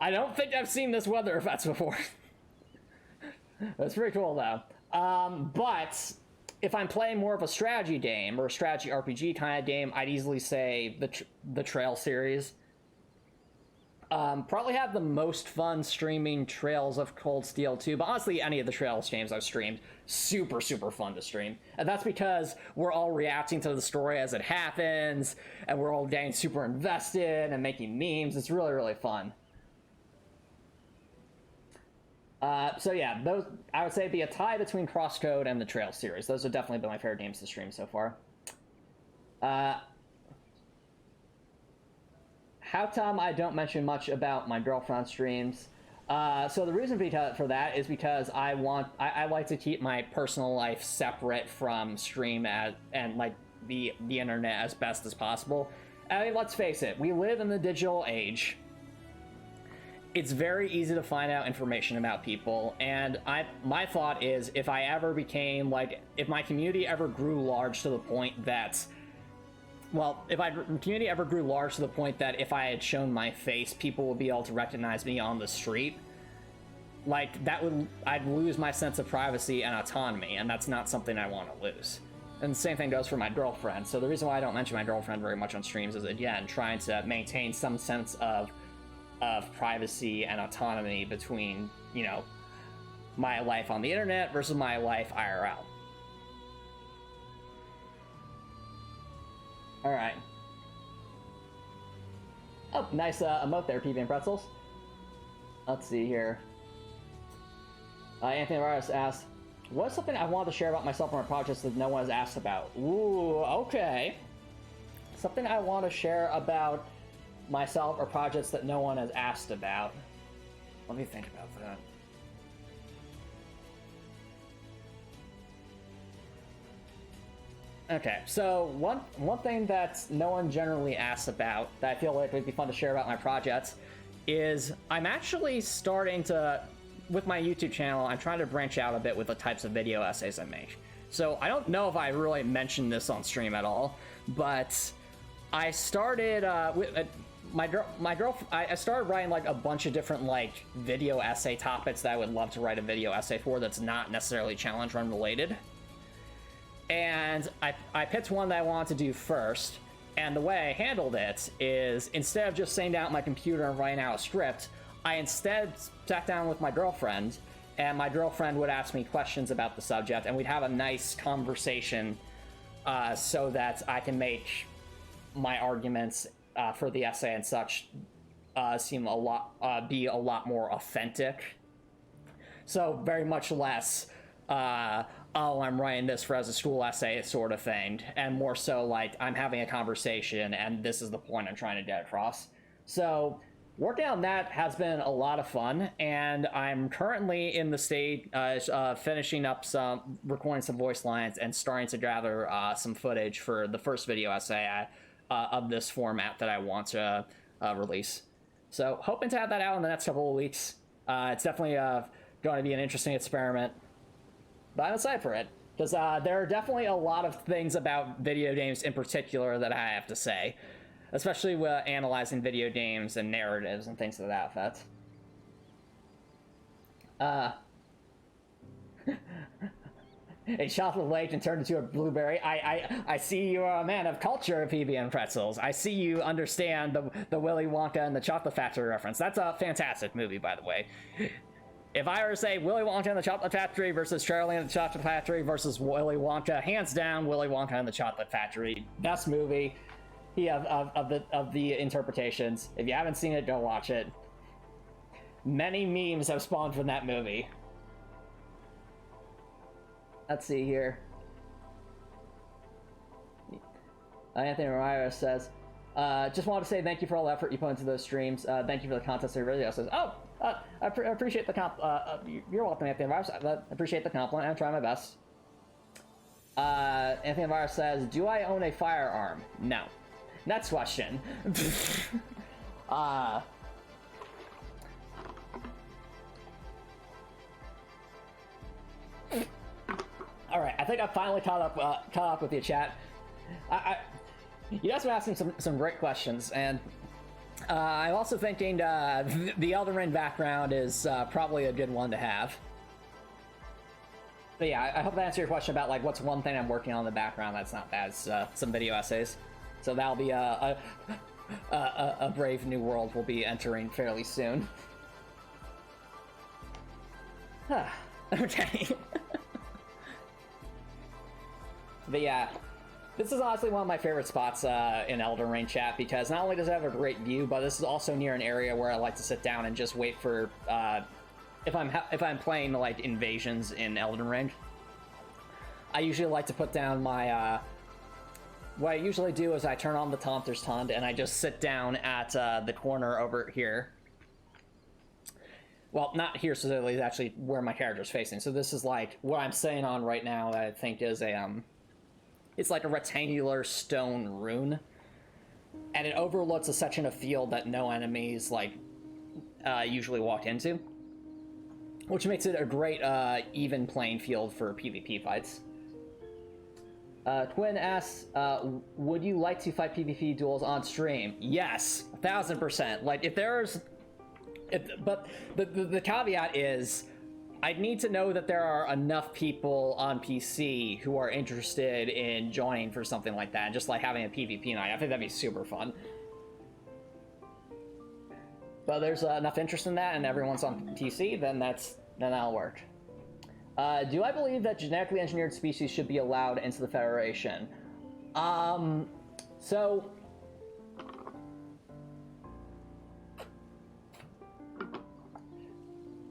I don't think I've seen this weather effects before. That's pretty cool, though. But if I'm playing more of a strategy game or a strategy RPG kind of game, I'd easily say the Trail series. Probably have the most fun streaming Trails of Cold Steel 2, but honestly, any of the Trails games I've streamed, super, super fun to stream. And that's because we're all reacting to the story as it happens, and we're all getting super invested and making memes. It's really, really fun. So yeah, those I would say it'd be a tie between Crosscode and the Trail series. Those have definitely been my favorite games to stream so far. how come I don't mention much about my girlfriend streams? So the reason for that is because I like to keep my personal life separate from stream and like the internet as best as possible. I mean, let's face it, we live in the digital age. It's very easy to find out information about people, and my thought is if I ever became like, if my community ever grew large to the point that, well, if my community ever grew large to the point that if I had shown my face, people would be able to recognize me on the street, like I'd lose my sense of privacy and autonomy, and that's not something I want to lose. And the same thing goes for my girlfriend. So the reason why I don't mention my girlfriend very much on streams is, again, trying to maintain some sense of privacy and autonomy between, you know, my life on the internet versus my life IRL. All right. Oh, nice emote there, PB and Pretzels. Let's see here. Anthony Vargas asked, what's something I wanted to share about myself on my projects that no one has asked about? Ooh, okay. Something I want to share about myself or projects that no one has asked about. Let me think about that. Okay, so one thing that no one generally asks about that I feel like would be fun to share about my projects is I'm actually starting to, with my YouTube channel, I'm trying to branch out a bit with the types of video essays I make. So I don't know if I really mentioned this on stream at all, but I started I started writing like a bunch of different like video essay topics that I would love to write a video essay for that's not necessarily challenge run related. And I picked one that I wanted to do first, and the way I handled it is instead of just sitting down at my computer and writing out a script, I instead sat down with my girlfriend, and my girlfriend would ask me questions about the subject, and we'd have a nice conversation so that I can make my arguments for the essay and such seem be a lot more authentic. So very much less, oh, I'm writing this for as a school essay sort of thing, and more so like I'm having a conversation and this is the point I'm trying to get across. So working on that has been a lot of fun, and I'm currently in the state finishing up recording some voice lines and starting to gather some footage for the first video essay of this format that I want to release. So hoping to have that out in the next couple of weeks. It's definitely going to be an interesting experiment, but I'm excited for it because there are definitely a lot of things about video games in particular that I have to say, especially with analyzing video games and narratives and things to that effect. A chocolate lake and turned into a blueberry. I see you are a man of culture, PB and Pretzels. I see you understand the Willy Wonka and the Chocolate Factory reference. That's a fantastic movie, by the way. If I were to say Willy Wonka and the Chocolate Factory versus Charlie and the Chocolate Factory versus Willy Wonka, hands down, Willy Wonka and the Chocolate Factory. Best movie of the interpretations. If you haven't seen it, go watch it. Many memes have spawned from that movie. Let's see here. Anthony Ramirez says, just wanted to say thank you for all the effort you put into those streams. Thank you for the contest of video. Says, oh, I appreciate the comp. You're welcome, Anthony Ramirez. I appreciate the compliment. I'm trying my best. Anthony Ramirez says, do I own a firearm? No. Next question. All right, I think I finally caught up with you, chat. You guys been asking some great questions, and I'm also thinking the Elden Ring background is probably a good one to have. But yeah, I hope that answers your question about like what's one thing I'm working on in the background that's not bad. Some video essays. So that'll be a brave new world we'll be entering fairly soon. Okay. But yeah, this is honestly one of my favorite spots in Elden Ring chat because not only does it have a great view, but this is also near an area where I like to sit down and just wait for if I'm playing like invasions in Elden Ring. I usually like to put down my what I usually do is I turn on the Taunter's Taunt and I just sit down at the corner over here. Well, not here specifically, it's actually where my character's facing. So this is like what I'm sitting on right now that I think is a, it's like a rectangular stone rune. And it overlooks a section of field that no enemies, like, usually walk into. Which makes it a great, even playing field for PvP fights. Twin asks, would you like to fight PvP duels on stream? Yes, 1000%. Like, if there's... but the caveat is, I'd need to know that there are enough people on PC who are interested in joining for something like that, and just like having a PvP night. I think that'd be super fun. But there's enough interest in that, and everyone's on PC, then that'll work. Do I believe that genetically engineered species should be allowed into the Federation?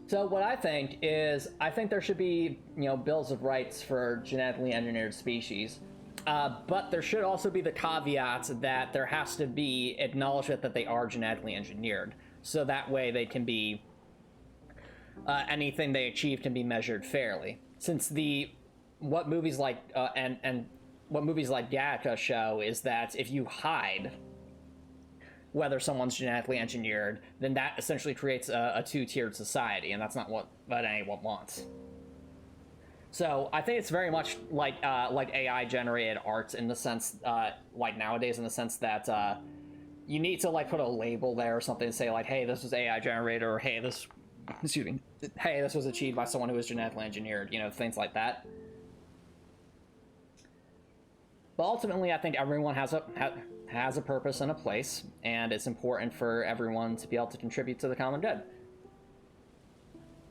So what I think is, I think there should be, bills of rights for genetically engineered species. But there should also be the caveat that there has to be acknowledgement that they are genetically engineered. So that way they can be, anything they achieve can be measured fairly. Since what movies like, and what movies like Gattaca show is that if you hide whether someone's genetically engineered, then that essentially creates a two-tiered society, and that's not what anyone wants. So I think it's very much like AI-generated art in the sense, like nowadays, in the sense that you need to like put a label there or something to say like, hey, this was AI-generated, or hey, this was achieved by someone who was genetically engineered, things like that. But ultimately, I think everyone has a purpose and a place, and it's important for everyone to be able to contribute to the common good.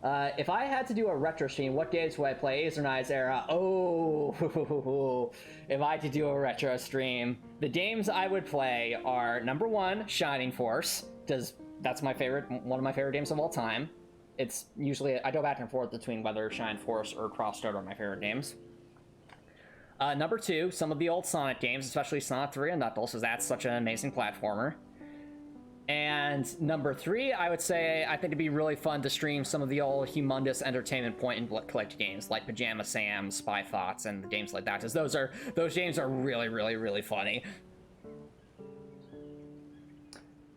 If I had to do a retro stream, what games would I play? Ace or Knights era? Oh, if I had to do a retro stream, the games I would play are, number one, Shining Force, because that's one of my favorite games of all time. It's usually, I go back and forth between whether Shining Force or Crossroad are my favorite games. Number two, some of the old Sonic games, especially Sonic 3 and Knuckles, because that's such an amazing platformer. And number three, I would say, I think it'd be really fun to stream some of the old humongous entertainment point-and-click games, like Pajama Sam, Spy Thoughts, and games like that, because those games are really, really, really funny.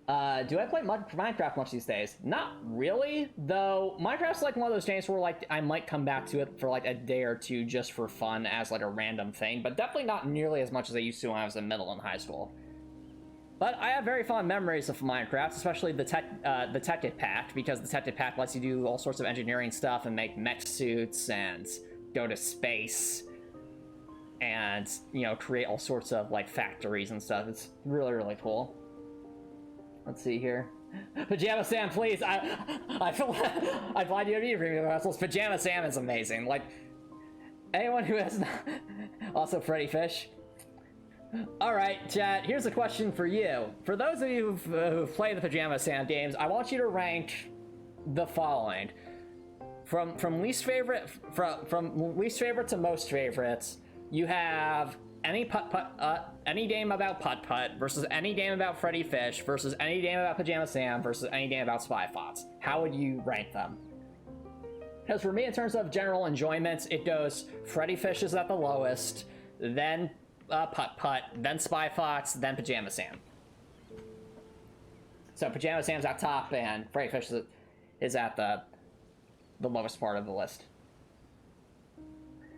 Do I play Minecraft much these days? Not really, though. Minecraft's like one of those games where like I might come back to it for like a day or two just for fun as like a random thing, but definitely not nearly as much as I used to when I was in middle and high school. But I have very fond memories of Minecraft, especially the Tech Pack, because the Tech Pack lets you do all sorts of engineering stuff and make mech suits and go to space and, create all sorts of like factories and stuff. It's really, really cool. Let's see here. Pajama Sam, please. I feel I find you to be premium vessels. Pajama Sam is amazing. Like, anyone who has not... Also, Freddy Fish. Alright, chat, here's a question for you. For those of you who've played the Pajama Sam games, I want you to rank the following. From least favorite to most favorites, you have any game about Putt Putt versus any game about Freddy Fish versus any game about Pajama Sam versus any game about Spy Thoughts. How would you rank them? Because for me, in terms of general enjoyment, it goes Freddy Fish is at the lowest, then Putt Putt, then Spy Thoughts, then Pajama Sam. So Pajama Sam's at top, and Freddy Fish is at the lowest part of the list.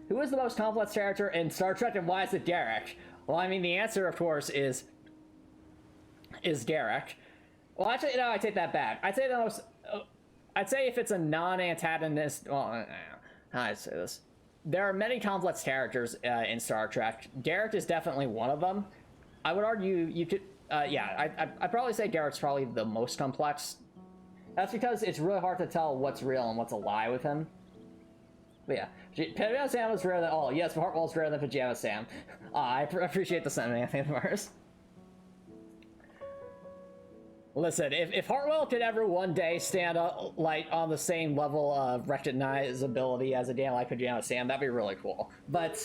Who is the most complex character in Star Trek, and why is it Derek? Well, I mean, the answer, of course, is Derek. Well, actually, no, I take that back. I'd say if it's a non-antagonist, well, how do I say this? There are many complex characters in Star Trek. Derek is definitely one of them. I would argue you could, I'd probably say Derek's probably the most complex. That's because it's really hard to tell what's real and what's a lie with him. But yeah, Pajama Sam is rarer than all. Yes, Hartwell's rarer than Pajama Sam. I appreciate the sentiment, Anthony Mars. Listen, if Hartwell could ever one day stand up like on the same level of recognizability as a game like Pajama Sam, that'd be really cool. But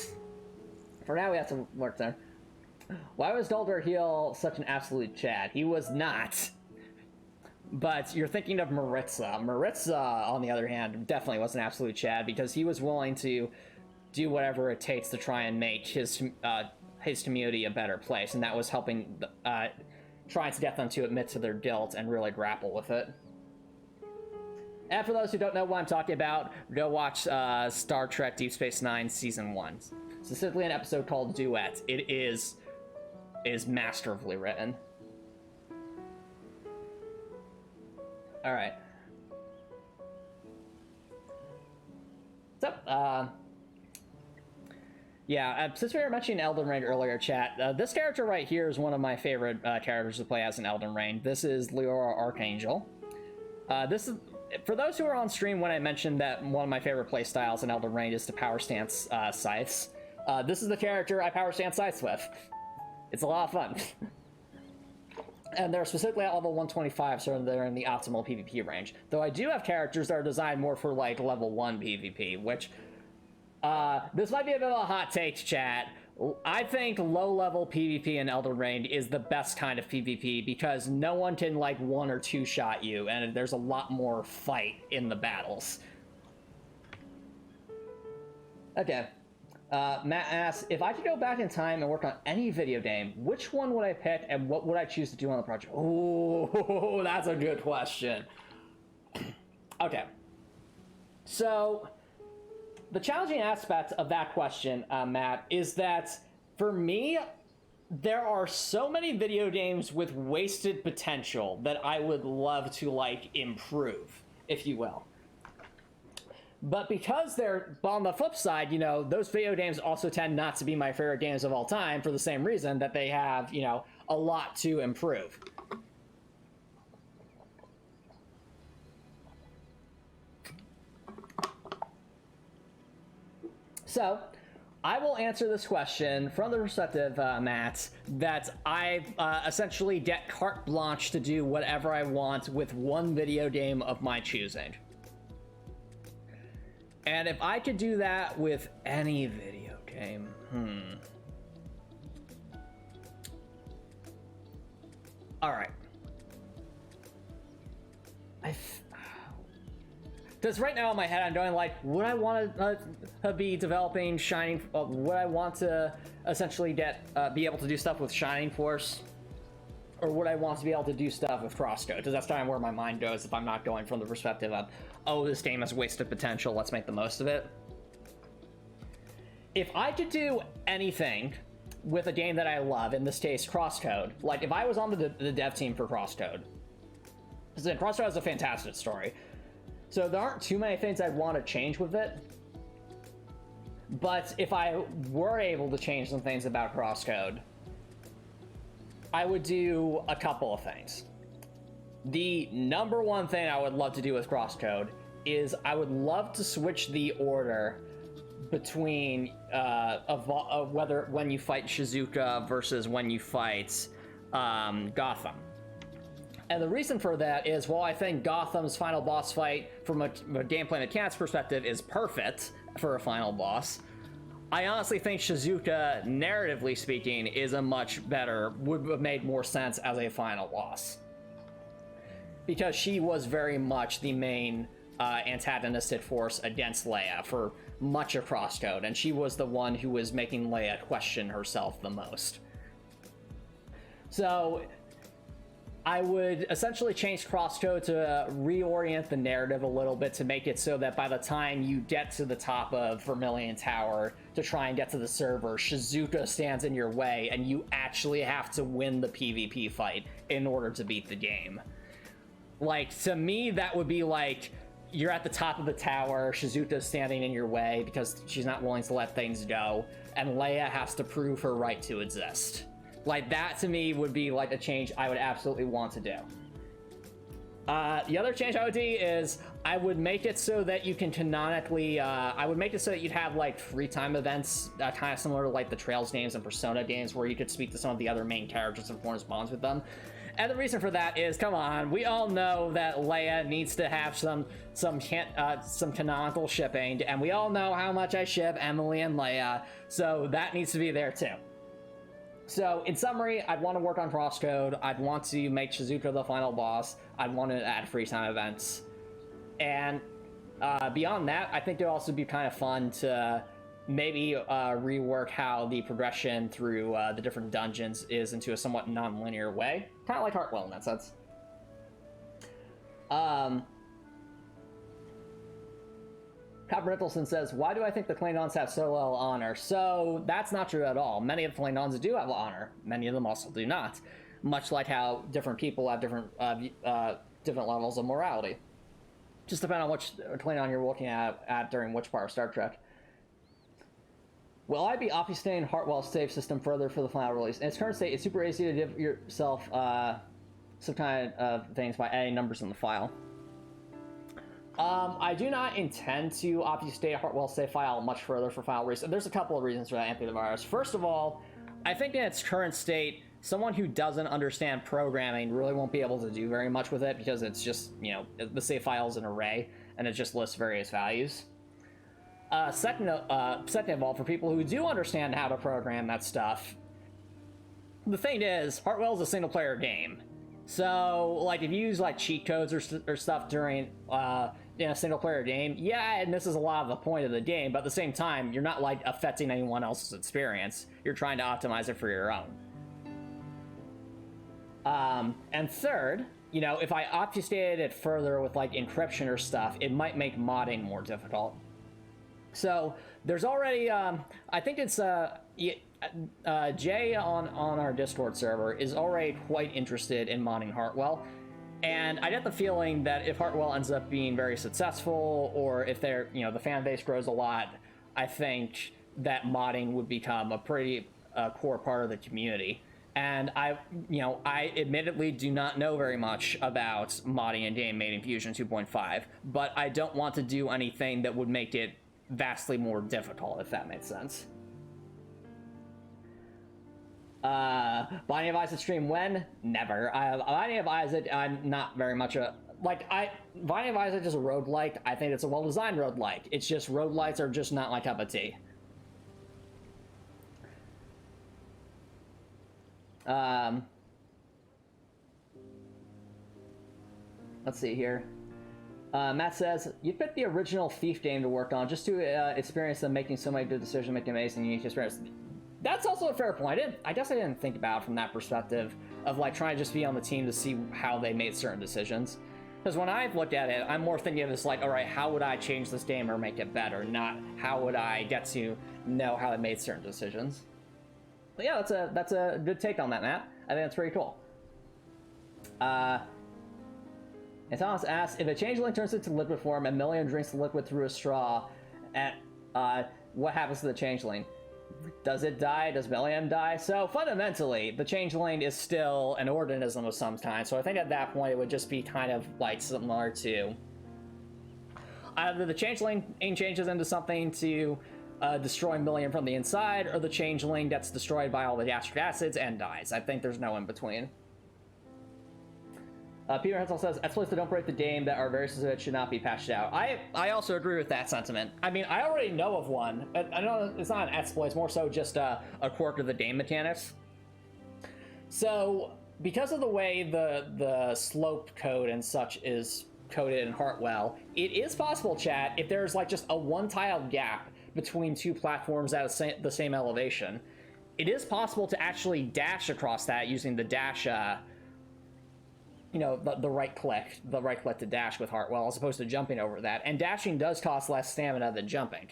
for now, we have to work there. Why was Duldraheel such an absolute Chad? He was not. But you're thinking of Maritza. Maritza, on the other hand, definitely was an absolute Chad because he was willing to do whatever it takes to try and make his community a better place, and that was helping, trying to get them to admit to their guilt and really grapple with it. And for those who don't know what I'm talking about, go watch Star Trek Deep Space Nine Season 1. Specifically an episode called Duet. It is masterfully written. Alright. So, yeah, since we were mentioning Elden Ring earlier, chat, this character right here is one of my favorite characters to play as in Elden Ring. This is Leora Archangel. This is, for those who are on stream when I mentioned that one of my favorite playstyles in Elden Ring is to power stance scythes, this is the character I power stance scythes with. It's a lot of fun. And they're specifically at level 125, so they're in the optimal PvP range. Though I do have characters that are designed more for, like, level 1 PvP, which, this might be a bit of a hot take, chat. I think low-level PvP in Elden Ring is the best kind of PvP because no one can, like, one or two shot you, and there's a lot more fight in the battles. Okay. Matt asks, if I could go back in time and work on any video game, which one would I pick and what would I choose to do on the project? Oh, that's a good question. Okay. So, the challenging aspect of that question, Matt, is that for me, there are so many video games with wasted potential that I would love to, like, improve, if you will. But because they're, on the flip side, you know, those video games also tend not to be my favorite games of all time for the same reason that they have, you know, a lot to improve. So, I will answer this question from the perspective, Matt, that I essentially get carte blanche to do whatever I want with one video game of my choosing. And if I could do that with any video game, Alright. Because right now in my head I'm going like, would I want to be developing Shining, would I want to essentially be able to do stuff with Shining Force? Or would I want to be able to do stuff with Crosscode? Because that's kind of where my mind goes if I'm not going from the perspective of, oh, this game has wasted potential, let's make the most of it. If I could do anything with a game that I love, in this case, Crosscode, like if I was on the dev team for Crosscode, because Crosscode has a fantastic story, so there aren't too many things I'd want to change with it, but if I were able to change some things about Crosscode, I would do a couple of things. The number one thing I would love to do with Crosscode is I would love to switch the order between whether when you fight Shizuka versus when you fight Gotham. And the reason for that is, while I think Gotham's final boss fight from a gameplay mechanics perspective is perfect for a final boss, I honestly think Shizuka, narratively speaking, is a much better, would have made more sense as a final boss. Because she was very much the main antagonistic force against Leia for much of Crosscode, and she was the one who was making Leia question herself the most. So, I would essentially change Crosscode to reorient the narrative a little bit to make it so that by the time you get to the top of Vermilion Tower to try and get to the server, Shizuka stands in your way and you actually have to win the PvP fight in order to beat the game. Like, to me, that would be like, you're at the top of the tower, Shizuka's standing in your way because she's not willing to let things go, and Leia has to prove her right to exist. Like, that to me would be like a change I would absolutely want to do. The other change I would do is I would make it so that you can canonically, I would make it so that you'd have like free time events, kind of similar to like the Trails games and Persona games, where you could speak to some of the other main characters and form bonds with them. And the reason for that is, come on, we all know that Leia needs to have some canonical shipping, and we all know how much I ship Emily and Leia, so that needs to be there too. So, in summary, I'd want to work on crosscode. I'd want to make Shizuka the final boss. I'd want to add free time events. And beyond that, I think it'd also be kind of fun to maybe rework how the progression through the different dungeons is into a somewhat non-linear way. Kind of like Heartwell in that sense. Copper Nicholson says, why do I think the Klingons have so little honor? So that's not true at all. Many of the Klingons do have honor. Many of them also do not. Much like how different people have different levels of morality. Just depending on which Klingon you're looking at during which part of Star Trek. Will I be obfuscating Heartwell's save system further for the final release? In its current state, it's super easy to give yourself some kind of things by adding numbers in the file. I do not intend to obfuscate Heartwell's save file much further for final release. And there's a couple of reasons for that, Anthony the Virus. First of all, I think in its current state, someone who doesn't understand programming really won't be able to do very much with it because it's just, you know, the save file is an array and it just lists various values. Second of all, for people who do understand how to program that stuff, the thing is, Heartwell is a single-player game. So, like, if you use, like, cheat codes or stuff during in a single-player game, yeah, it misses a lot of the point of the game, but at the same time, you're not, like, affecting anyone else's experience. You're trying to optimize it for your own. And third, you know, if I obfuscated it further with, like, encryption or stuff, it might make modding more difficult. So there's already, I think it's Jay on our Discord server is already quite interested in modding Heartwell, and I get the feeling that if Heartwell ends up being very successful, or if the fan base grows a lot, I think that modding would become a pretty core part of the community. And I admittedly do not know very much about modding a game made in Fusion 2.5, but I don't want to do anything that would make it vastly more difficult, if that makes sense. Binding of Isaac stream when? Never. Binding of Isaac, I'm not very much a... Binding of Isaac is a roguelike. I think it's a well-designed roguelike. It's just roguelites are just not my cup of tea. Let's see here. Matt says, you picked the original Thief game to work on just to experience them making so many good decisions, making amazing unique experience. That's also a fair point. I guess I didn't think about it from that perspective of like trying to just be on the team to see how they made certain decisions. Because when I've looked at it, I'm more thinking of this like, all right, how would I change this game or make it better? Not how would I get to know how they made certain decisions. But yeah, that's a good take on that, Matt. I think that's pretty cool. And Thomas asks, if a changeling turns into liquid form and Million drinks the liquid through a straw, what happens to the changeling? Does it die? Does Million die? So fundamentally, the changeling is still an organism of some kind. So I think at that point it would just be kind of like similar to either the changeling changes into something to destroy Million from the inside, or the changeling gets destroyed by all the gastric acids and dies. I think there's no in between. Peter Hensel says, exploits that don't break the game that are very specific should not be patched out. I also agree with that sentiment. I mean, I already know of one. I know it's not an exploit, it's more so just a quirk of the game mechanics. So, because of the way the slope code and such is coded in Heartwell, it is possible, chat, if there's like just a one-tile gap between two platforms at the same elevation, it is possible to actually dash across that using the dash, the right click to dash with Heartwell as opposed to jumping over that. And dashing does cost less stamina than jumping.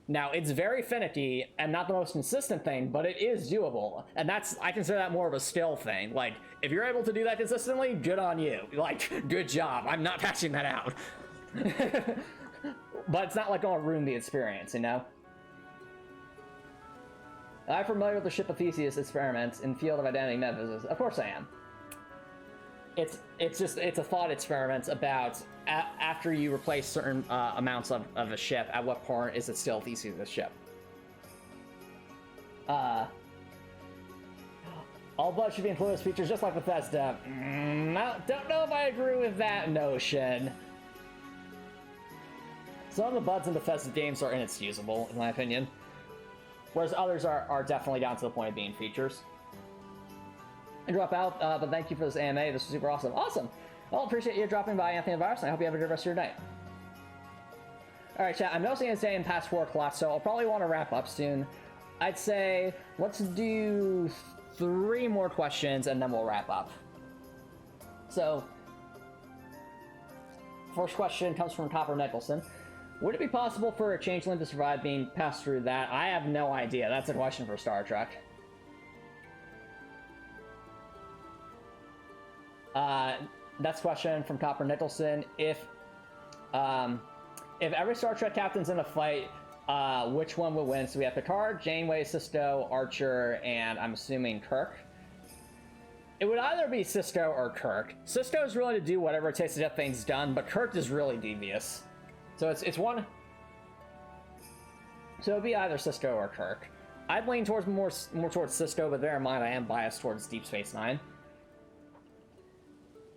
Now, it's very finicky and not the most consistent thing, but it is doable. And I consider that more of a skill thing. Like, if you're able to do that consistently, good on you. Like, good job. I'm not patching that out. But it's not like going to ruin the experience, you know? I'm familiar with the Ship of Theseus experiments in Field of Identity metaphysics. Of course I am. It's a thought experiment about after you replace certain amounts of a ship, at what point is it still Theseus' ship? All bugs should be included as features, just like Bethesda. Don't know if I agree with that notion. Some of the bugs in Bethesda games are inexcusable, in my opinion, whereas others are definitely down to the point of being features. and drop out, but thank you for this AMA. This was super awesome. Awesome. Well, appreciate you dropping by, Anthony the Virus, and I hope you have a good rest of your night. Alright, chat, I'm noticing it's saying past 4 o'clock, so I'll probably want to wrap up soon. I'd say let's do 3 more questions, and then we'll wrap up. So, first question comes from Copper Nicholson. Would it be possible for a changeling to survive being passed through that? I have no idea. That's a question for Star Trek. Next question from Copper Nicholson. If every Star Trek captain's in a fight, which one would win? So we have Picard, Janeway, Sisto, Archer, and I'm assuming Kirk. It would either be Sisto or Kirk. Sisto's willing to do whatever it takes to get things done, but Kirk is really devious. So it's one. So it'd be either Sisto or Kirk. I'd lean towards more towards Sisto, but bear in mind I am biased towards Deep Space Nine.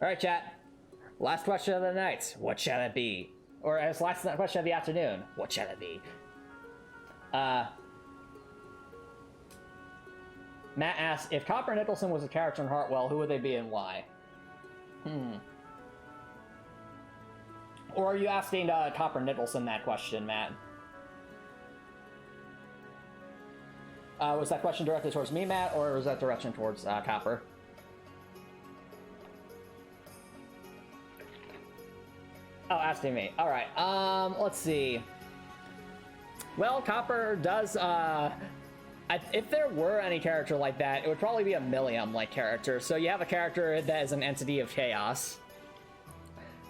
All right, chat. Last question of the night. What shall it be? Or as last question of the afternoon. What shall it be? Matt asks, if Copper Nicholson was a character in Hartwell, who would they be and why? Or are you asking Copper Nicholson that question, Matt? Was that question directed towards me, Matt, or was that direction towards Copper? Oh, asking me. Alright, let's see. Well, Copper does, if there were any character like that, it would probably be a Milliam-like character. So you have a character that is an entity of chaos,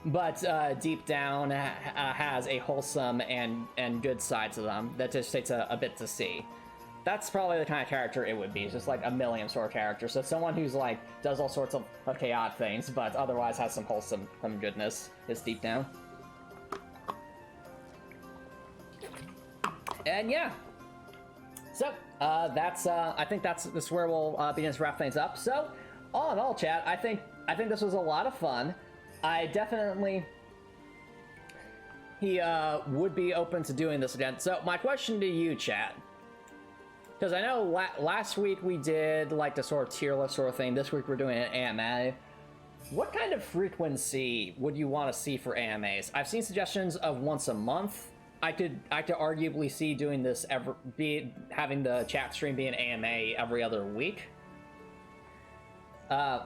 but deep down has a wholesome and good side to them that just takes a bit to see. That's probably the kind of character it would be. It's just like a Milliam sort of character. So someone who's like does all sorts of chaotic things, but otherwise has some wholesome goodness is deep down. And yeah. So that's I think this is where we'll begin to wrap things up. So all in all, chat, I think this was a lot of fun. I definitely would be open to doing this again. So my question to you, chat, because I know last week we did like the sort of tier list sort of thing. This week we're doing an AMA. What kind of frequency would you want to see for AMAs? I've seen suggestions of once a month. I could arguably see doing this having the chat stream be an AMA every other week. My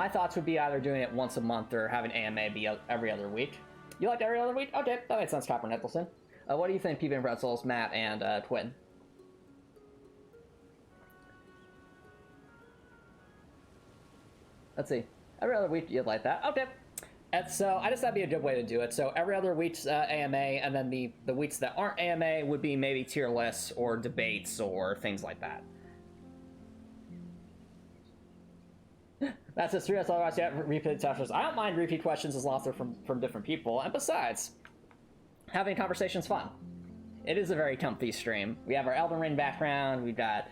thoughts would be either doing it once a month or having AMA be every other week. You like every other week? Okay, that makes sense, Copper Nicholson. What do you think, Peepin' Pretzels, Matt, and Twin? Let's see. Every other week you'd like that. Okay. And so I just thought that'd be a good way to do it. So every other week's AMA, and then the weeks that aren't AMA would be maybe tier lists or debates or things like that. That's just true. That's all I got. Repeat questions. I don't mind repeat questions as long as they're from different people. And besides, having conversations fun. It is a very comfy stream. We have our Elden Ring background. We've got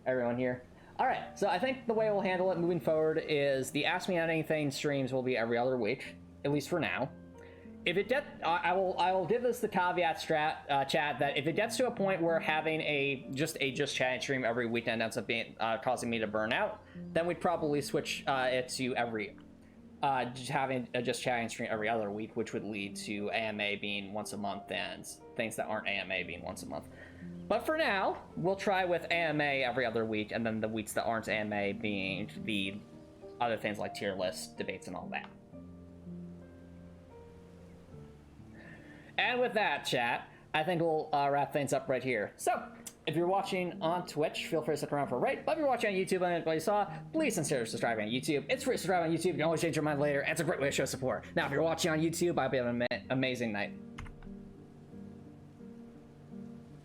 everyone here. All right, so I think the way we'll handle it moving forward is the Ask Me Anything streams will be every other week, at least for now. If it gets, I will give this the caveat chat that if it gets to a point where having just chatting stream every weekend ends up being causing me to burn out, then we'd probably switch it to having a just chatting stream every other week, which would lead to AMA being once a month and things that aren't AMA being once a month. But for now, we'll try with AMA every other week, and then the weeks that aren't AMA being the other things like tier lists, debates, and all that. And with that, chat, I think we'll wrap things up right here. So, if you're watching on Twitch, feel free to stick around for a rate. But if you're watching on YouTube and what you saw, please consider subscribing on YouTube. It's free to subscribe on YouTube. You can always change your mind later. And it's a great way to show support. Now, if you're watching on YouTube, I hope you have an amazing night.